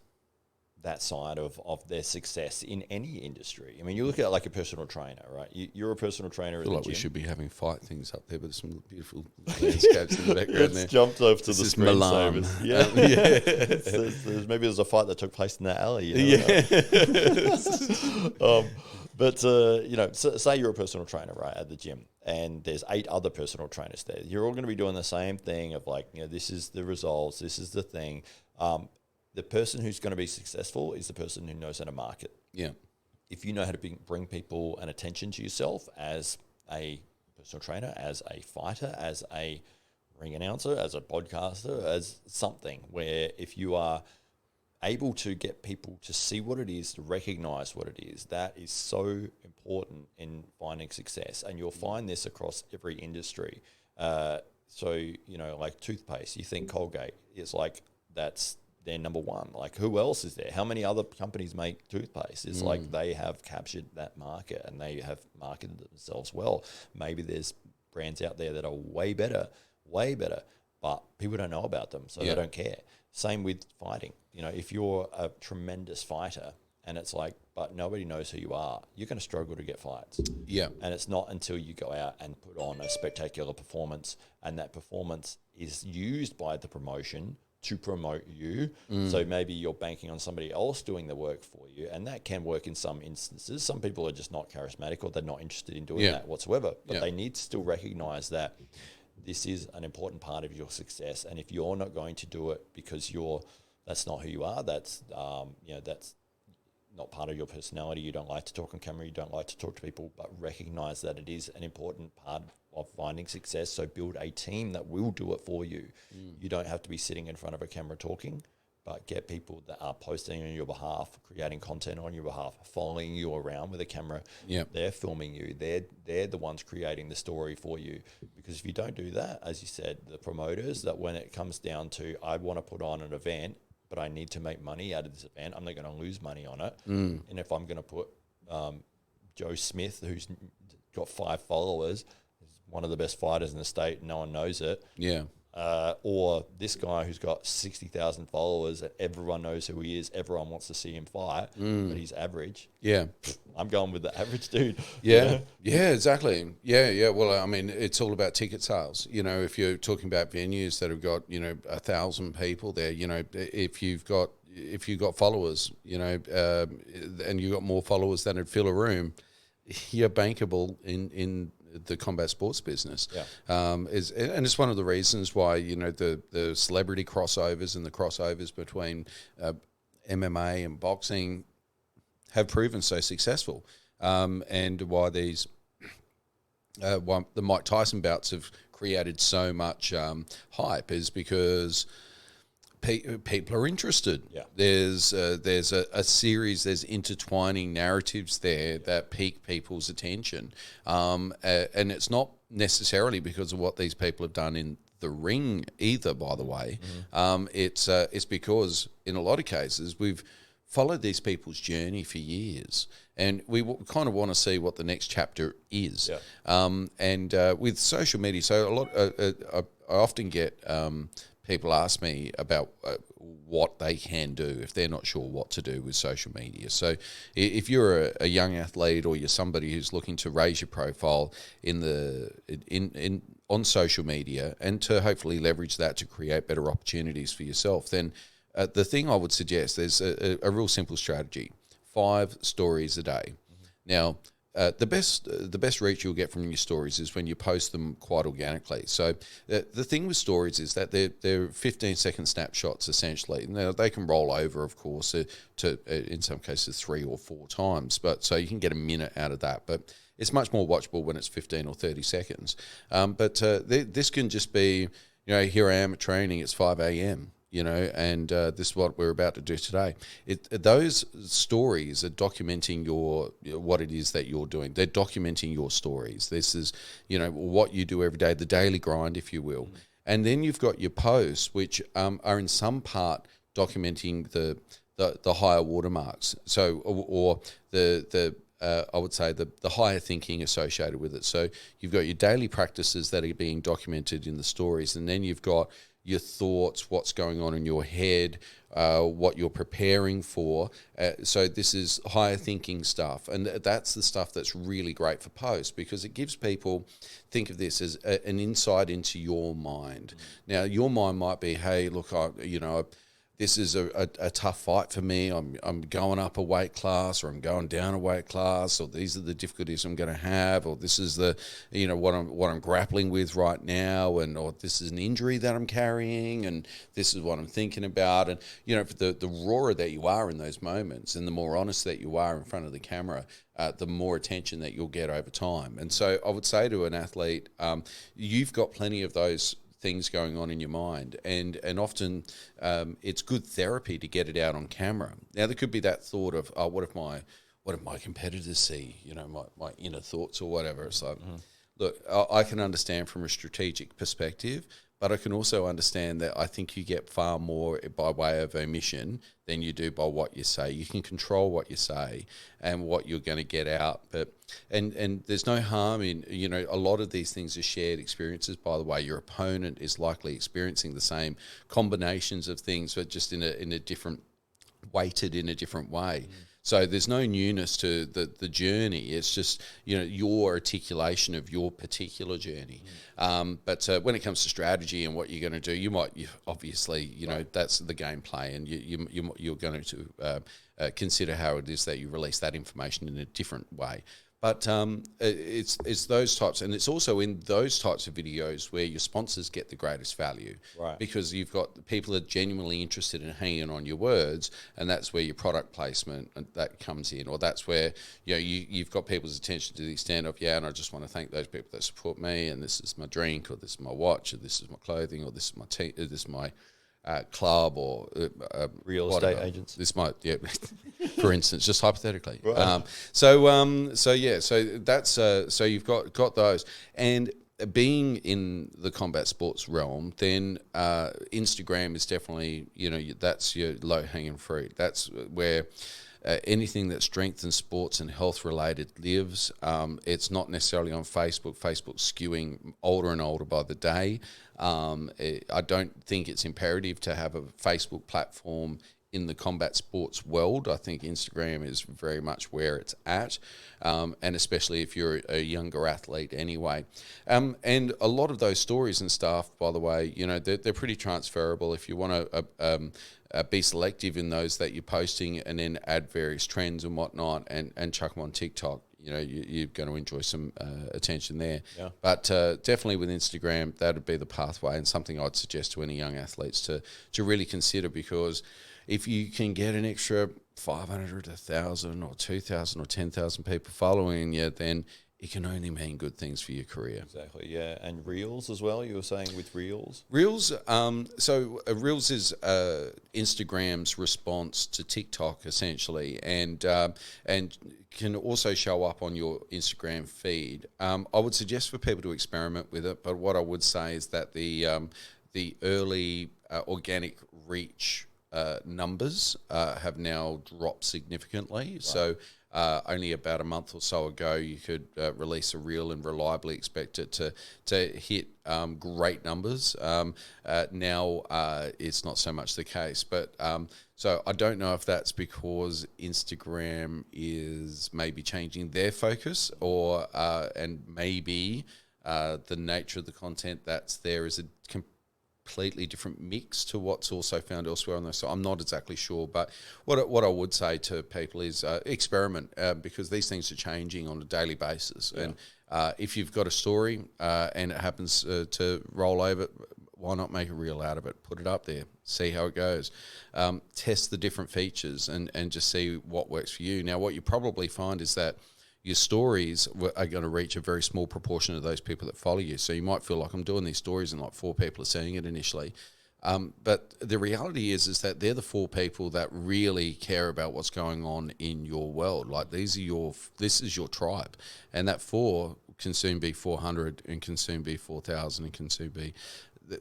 that side of their success in any industry. I mean, you look at like a personal trainer, right? You're a personal trainer. I feel like we should be having fight things up there, but there's some beautiful landscapes in the background there. Jumped over to the screensavers. Maybe there's a fight that took place in that alley. Say you're a personal trainer, right, at the gym, and there's 8 other personal trainers there. You're all going to be doing the same thing of like, this is the results, this is the thing. The person who's going to be successful is the person who knows how to market. Yeah. If you know how to bring people and attention to yourself as a personal trainer, as a fighter, as a ring announcer, as a podcaster, as something where if you are able to get people to see what it is, to recognize what it is, that is so important in finding success. And you'll find this across every industry. Like toothpaste, you think Colgate, it's like that's their number one. Like, who else is there? How many other companies make toothpaste? It's like they have captured that market and they have marketed themselves well. Maybe there's brands out there that are way better, but people don't know about them, so they don't care. Same with fighting. If you're a tremendous fighter and it's like, but nobody knows who you are, you're going to struggle to get fights. Yeah. And it's not until you go out and put on a spectacular performance, and that performance is used by the promotion to promote you. So maybe you're banking on somebody else doing the work for you, and that can work in some instances. Some people are just not charismatic, or they're not interested in doing that whatsoever, but they need to still recognize that this is an important part of your success. And if you're not going to do it because that's not who you are, that's not part of your personality, you don't like to talk on camera, you don't like to talk to people, but recognize that it is an important part of finding success. So build a team that will do it for you. You don't have to be sitting in front of a camera talking, but get people that are posting on your behalf, creating content on your behalf, following you around with a camera. Yeah. They're filming you. They're the ones creating the story for you. Because if you don't do that, as you said, the promoters, that when it comes down to, I want to put on an event, but I need to make money out of this event, I'm not going to lose money on it. And if I'm going to put Joe Smith, who's got 5 followers, is one of the best fighters in the state, no one knows it. Yeah. Or this guy who's got 60,000 followers, that everyone knows who he is, everyone wants to see him fight, but he's average. Yeah. I'm going with the average dude. Yeah, yeah, exactly. Yeah. Well, I mean, it's all about ticket sales. You know, if you're talking about venues that have got 1,000 people there, if you've got followers, and you've got more followers than would fill a room, you're bankable in the combat sports business. Yeah. And it's one of the reasons why the celebrity crossovers and the crossovers between MMA and boxing have proven so successful, and why the Mike Tyson bouts have created so much hype is because people are interested. Yeah. There's a series, there's intertwining narratives there that pique people's attention, and it's not necessarily because of what these people have done in the ring either, by the way. It's because in a lot of cases we've followed these people's journey for years, and we kind of want to see what the next chapter is. Yeah. With social media, so I often get people ask me about what they can do if they're not sure what to do with social media. So if you're a young athlete, or you're somebody who's looking to raise your profile on social media and to hopefully leverage that to create better opportunities for yourself, then the thing I would suggest, there's a real simple strategy: 5 stories a day. Now, the best reach you'll get from your stories is when you post them quite organically. So the thing with stories is that they're 15-second snapshots essentially. Now they can roll over, of course, to in some cases 3 or 4 times, but so you can get a minute out of that. But it's much more watchable when it's 15 or 30 seconds. But this can just be, here I am at training. It's 5 a.m. And this is what we're about to do today. Those stories are documenting what it is that you're doing. They're documenting your stories. This is, what you do every day, the daily grind, if you will. And then you've got your posts, which are in some part documenting the higher watermarks. So, or I would say the higher thinking associated with it. So you've got your daily practices that are being documented in the stories, and then you've got your thoughts, what's going on in your head, what you're preparing for. So this is higher thinking stuff. And that's the stuff that's really great for posts, because it gives people, think of this as an insight into your mind. Now, your mind might be, hey, look, this is a tough fight for me. I'm going up a weight class, or I'm going down a weight class, or these are the difficulties I'm going to have, or this is the what I'm grappling with right now, or this is an injury that I'm carrying, and this is what I'm thinking about. And the rawer that you are in those moments, and the more honest that you are in front of the camera, the more attention that you'll get over time. And so I would say to an athlete, you've got plenty of those things going on in your mind, and often it's good therapy to get it out on camera. Now there could be that thought of, oh, what if my competitors see my inner thoughts or whatever. It's like, look, I can understand from a strategic perspective, but I can also understand that I think you get far more by way of omission than you do by what you say. You can control what you say and what you're going to get out. But and there's no harm in, a lot of these things are shared experiences, by the way. Your opponent is likely experiencing the same combinations of things, but just in a different, weighted in a different way. So there's no newness to the journey. It's just, your articulation of your particular journey. But when it comes to strategy and what you're going to do, you obviously, that's the gameplay, and you're going to consider how it is that you release that information in a different way. But it's those types, and it's also in those types of videos where your sponsors get the greatest value, right? Because you've got people that are genuinely interested in hanging on your words, and that's where your product placement that comes in, or that's where you've got people's attention to the extent of, and I just want to thank those people that support me, and this is my drink, or this is my watch, or this is my clothing, or this is my club or Real whatever. estate agents. This might, for instance, just hypothetically. Right. So that's so you've got those, and being in the combat sports realm, then Instagram is definitely, that's your low hanging fruit. That's where anything that strengthens sports and health related lives. It's not necessarily on Facebook. Facebook's skewing older and older by the day. I don't think it's imperative to have a Facebook platform in the combat sports world. I think Instagram is very much where it's at, and especially if you're a younger athlete anyway. And a lot of those stories and stuff, by the way, they're pretty transferable. If you want to be selective in those that you're posting and then add various trends and whatnot and chuck them on TikTok, you're going to enjoy some attention there. Yeah. But definitely with Instagram, that would be the pathway, and something I'd suggest to any young athletes to really consider, because if you can get an extra 500, 1,000 or 2,000 or 10,000 people following you, then it can only mean good things for your career. Exactly, yeah. And Reels as well, you were saying with Reels? Reels, Reels is Instagram's response to TikTok, essentially, and can also show up on your Instagram feed. I would suggest for people to experiment with it, but what I would say is that the early organic reach numbers have now dropped significantly. Right. So only about a month or so ago, you could release a reel and reliably expect it to hit great numbers. Now it's not so much the case, but so I don't know if that's because Instagram is maybe changing their focus, or and maybe the nature of the content that's there is a completely different mix to what's also found elsewhere on those. So I'm not exactly sure, but what I would say to people is experiment, because these things are changing on a daily basis. Yeah. And if you've got a story and it happens to roll over, why not make a reel out of it? Put it up there, see how it goes. Test the different features and just see what works for you. Now, what you probably find is that your stories are going to reach a very small proportion of those people that follow you. So you might feel like, I'm doing these stories and like 4 people are seeing it initially. But the reality is that they're the 4 people that really care about what's going on in your world. Like this is your tribe. And that 4 can soon be 400 and can soon be 4,000 and can soon be,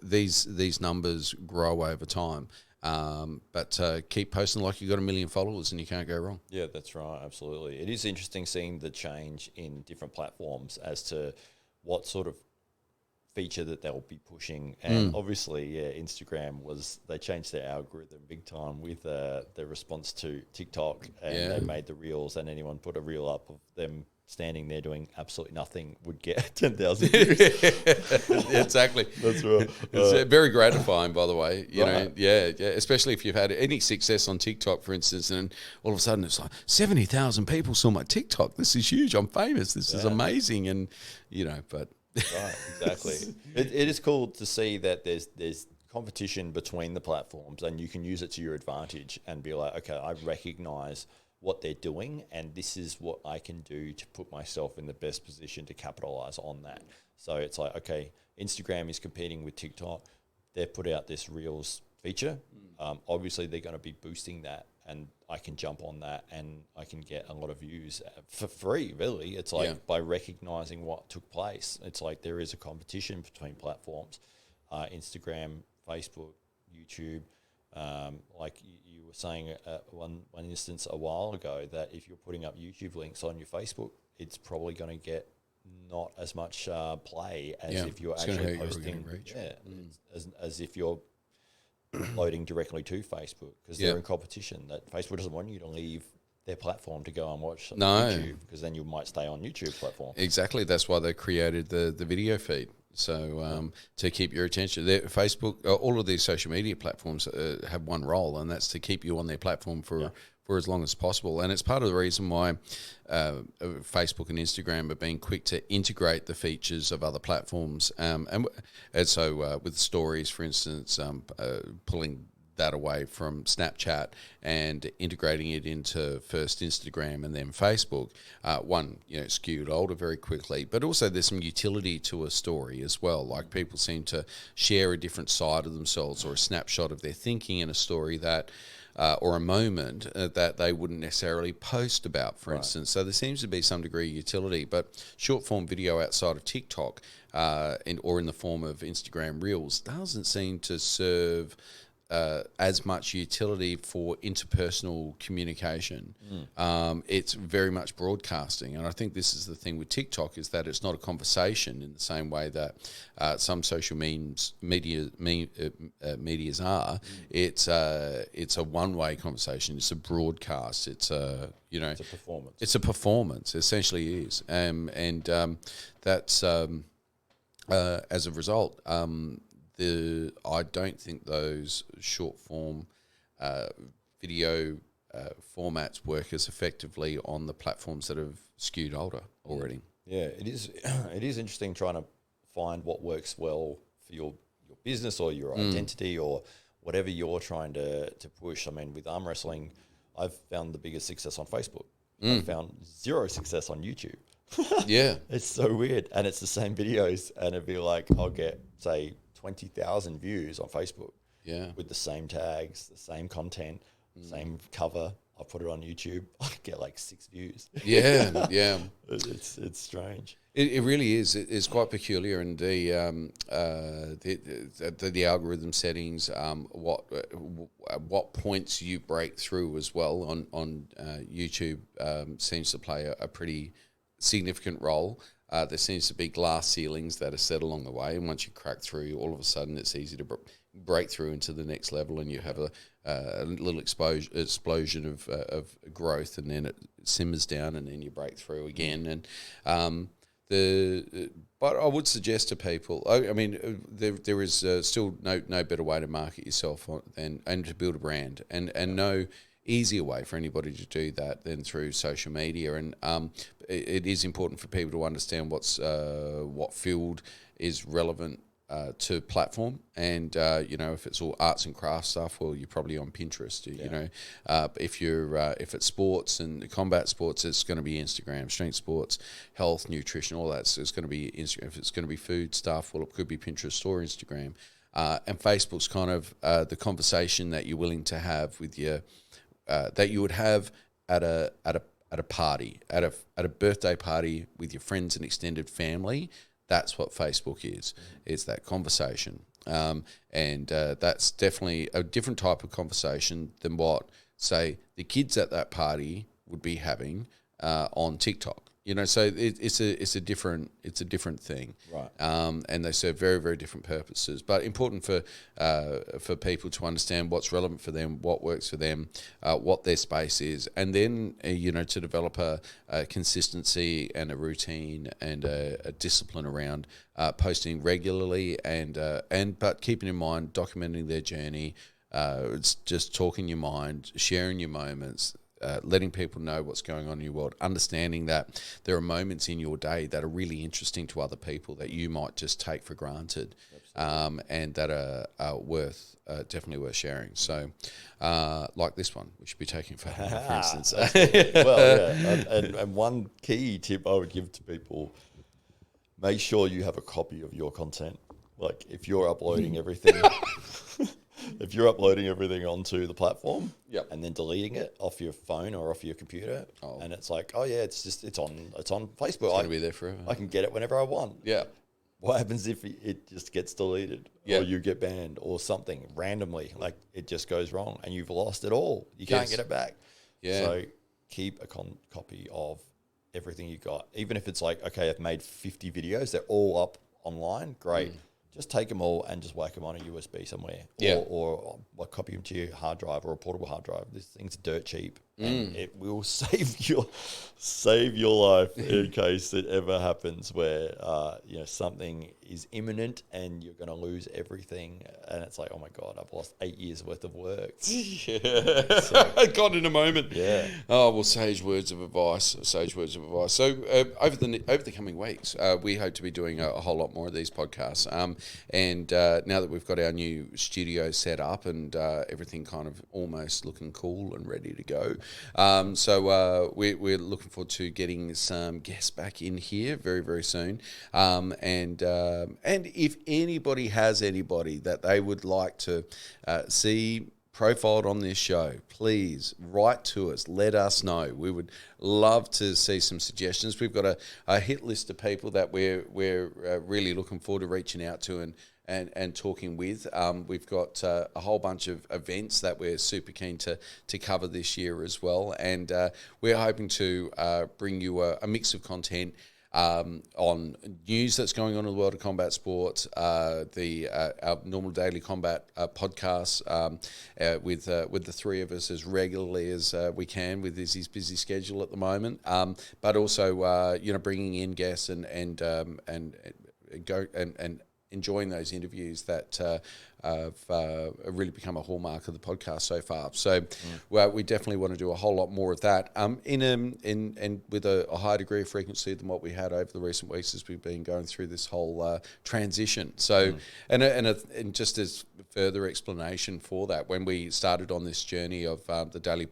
these numbers grow over time. But keep posting like you've got 1 million followers and you can't go wrong. Yeah, that's right. Absolutely. It is interesting seeing the change in different platforms as to what sort of feature that they'll be pushing. And obviously, Instagram they changed their algorithm big time with their response to TikTok, and they made the reels, and anyone put a reel up of them standing there doing absolutely nothing would get 10,000 views. Exactly. That's right. It's very gratifying, by the way. You know, especially if you've had any success on TikTok, for instance, and all of a sudden it's like 70,000 people saw my TikTok. This is huge. I'm famous. This is amazing. And, but... Right, exactly. It is cool to see that there's competition between the platforms, and you can use it to your advantage and be like, okay, I recognize what they're doing, and this is what I can do to put myself in the best position to capitalize on that. So it's like, okay, Instagram is competing with TikTok. They've put out this Reels feature. Obviously, they're going to be boosting that, and I can jump on that and I can get a lot of views for free, really. It's like by recognizing what took place. It's like there is a competition between platforms, Instagram, Facebook, YouTube. Like you were saying one instance a while ago, that if you're putting up YouTube links on your Facebook, it's probably going to get not as much play as if you're actually posting. As if you're loading directly to Facebook, because they're in competition. That Facebook doesn't want you to leave their platform to go and watch YouTube, because then you might stay on YouTube platform. Exactly. That's why they created the video feed. So to keep your attention, Facebook, all of these social media platforms have one role, and that's to keep you on their platform for as long as possible. And it's part of the reason why Facebook and Instagram have been quick to integrate the features of other platforms. And so with stories, for instance, pulling that away from Snapchat and integrating it into first Instagram and then Facebook. One, skewed older very quickly, but also there's some utility to a story as well. Like people seem to share a different side of themselves or a snapshot of their thinking in a story that or a moment that they wouldn't necessarily post about, for instance. So there seems to be some degree of utility, but short-form video outside of TikTok or in the form of Instagram Reels doesn't seem to serve as much utility for interpersonal communication. It's very much broadcasting, and I think this is the thing with TikTok, is that it's not a conversation in the same way that some social medias are. It's a one-way conversation. It's a broadcast. It's a it's a performance. It's a performance. It essentially is, and that's as a result. I don't think those short form video formats work as effectively on the platforms that have skewed older already. Yeah, it is. It is interesting trying to find what works well for your business or your identity or whatever you're trying to push. I mean, with arm wrestling, I've found the biggest success on Facebook. I've found zero success on YouTube. Yeah, it's so weird, and it's the same videos, and it'd be like I'll get say 20,000 views on Facebook, with the same tags, the same content, same cover. I put it on YouTube, I get like 6 views. Yeah. It's strange. It really is. It's quite peculiar, and the algorithm settings, what points you break through as well on YouTube seems to play a pretty significant role. There seems to be glass ceilings that are set along the way, and once you crack through, all of a sudden it's easy to break through into the next level, and you have a little explosion of growth, and then it simmers down, and then you break through again. And but I would suggest to people, I mean, there is still no better way to market yourself and to build a brand, and no easier way for anybody to do that than through social media. And it is important for people to understand what field is relevant to platform, and if it's all arts and crafts stuff, well, you're probably on Pinterest. If it's sports and combat sports, it's going to be Instagram. Strength sports, health, nutrition, all that, so it's going to be Instagram. If it's going to be food stuff, well, it could be Pinterest or Instagram. And Facebook's kind of the conversation that you're willing to have with your that you would have at a party, at a birthday party with your friends and extended family. That's what Facebook is. It's that conversation, and that's definitely a different type of conversation than what, say, the kids at that party would be having on TikTok. So it's a different thing, right? And they serve very, very different purposes. But important for people to understand what's relevant for them, what works for them, what their space is, and then to develop a consistency and a routine and a discipline around posting regularly but keeping in mind documenting their journey. It's just talking your mind, sharing your moments. Letting people know what's going on in your world, understanding that there are moments in your day that are really interesting to other people that you might just take for granted, and that are definitely worth sharing. So, like this one, we should be taking for instance. Well, yeah, and one key tip I would give to people: make sure you have a copy of your content. Like if you're uploading everything. If you're uploading everything onto the platform, and then deleting it off your phone or off your computer, and it's like, oh yeah, it's on Facebook. It's gonna be there forever. I can get it whenever I want. Yeah. What happens if it just gets deleted, or you get banned, or something randomly, like it just goes wrong, and you've lost it all. You can't get it back. Yeah. So keep a copy of everything you got, even if it's like, okay, I've made 50 videos, they're all up online. Great. Just take them all and just whack them on a USB somewhere, or copy them to your hard drive or a portable hard drive. This thing's dirt cheap, and it will save your life in case it ever happens where something is imminent and you're going to lose everything, and it's like, oh my god, I've lost 8 years worth of work. Gone in a moment. Yeah. Oh well, sage words of advice. So over the coming weeks, we hope to be doing a whole lot more of these podcasts. And now that we've got our new studio set up and everything kind of almost looking cool and ready to go, so we're looking forward to getting some guests back in here very, very soon. And if anybody has anybody that they would like to see profiled on this show, please write to us. Let us know. We would love to see some suggestions. We've got a hit list of people that we're really looking forward to reaching out to and talking with. We've got a whole bunch of events that we're super keen to cover this year as well. And we're hoping to bring you a mix of content on news that's going on in the world of combat sports, our normal daily combat podcasts with the three of us as regularly as we can with Izzy's busy schedule at the moment, but also bringing in guests and enjoying those interviews that have really become a hallmark of the podcast so far. So we definitely want to do a whole lot more of that in with a higher degree of frequency than what we had over the recent weeks as we've been going through this whole transition. So and just as further explanation for that, when we started on this journey of the Daily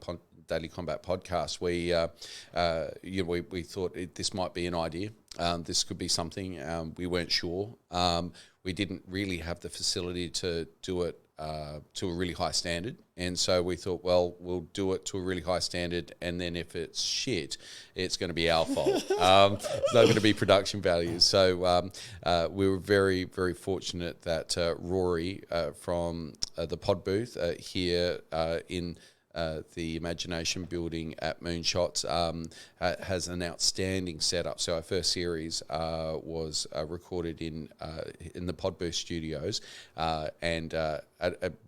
Combat Podcast, we thought this might be an idea. This could be something. We weren't sure. We didn't really have the facility to do it to a really high standard. And so we thought, well, we'll do it to a really high standard, and then if it's shit, it's going to be our fault. It's not going to be production values. So we were very, very fortunate that Rory from the Pod Booth here in the Imagination Building at Moonshots has an outstanding setup. So our first series was recorded in the Pod Booth studios,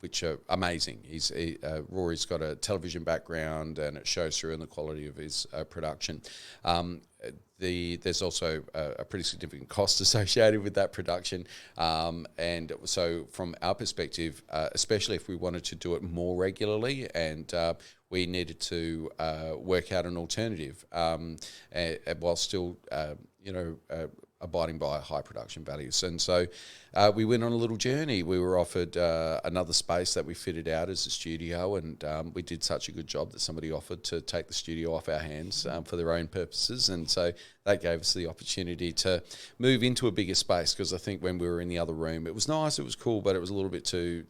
which are amazing. Rory's got a television background, and it shows through in the quality of his production. There's also a pretty significant cost associated with that production, and so from our perspective, especially if we wanted to do it more regularly, and we needed to work out an alternative while still abiding by high production values. And so we went on a little journey. We were offered another space that we fitted out as a studio, and we did such a good job that somebody offered to take the studio off our hands for their own purposes. And so that gave us the opportunity to move into a bigger space, because I think when we were in the other room, it was nice, it was cool, but it was a little bit too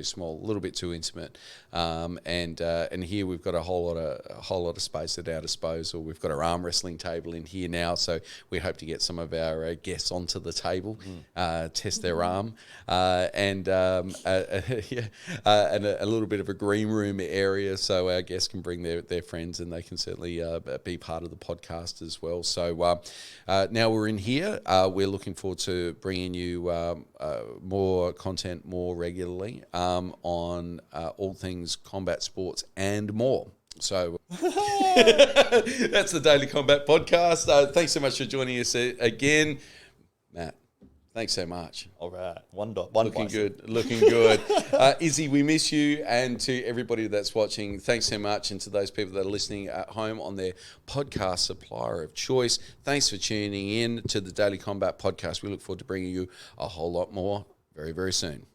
small, a little bit too intimate. And here we've got a whole lot of space at our disposal. We've got our arm wrestling table in here now, so we hope to get some of our guests onto the table, test their arm, and a little bit of a green room area, so our guests can bring their friends, and they can certainly be part of the podcast as well. So now we're in here. We're looking forward to bringing you more content more regularly on all things combat sports and more. So that's the Daily Combat Podcast. Thanks so much for joining us again, Matt. Thanks so much. All right. One looking good. Looking good. Izzy, we miss you. And to everybody that's watching, thanks so much. And to those people that are listening at home on their podcast supplier of choice, thanks for tuning in to the Daily Combat Podcast. We look forward to bringing you a whole lot more very, very soon.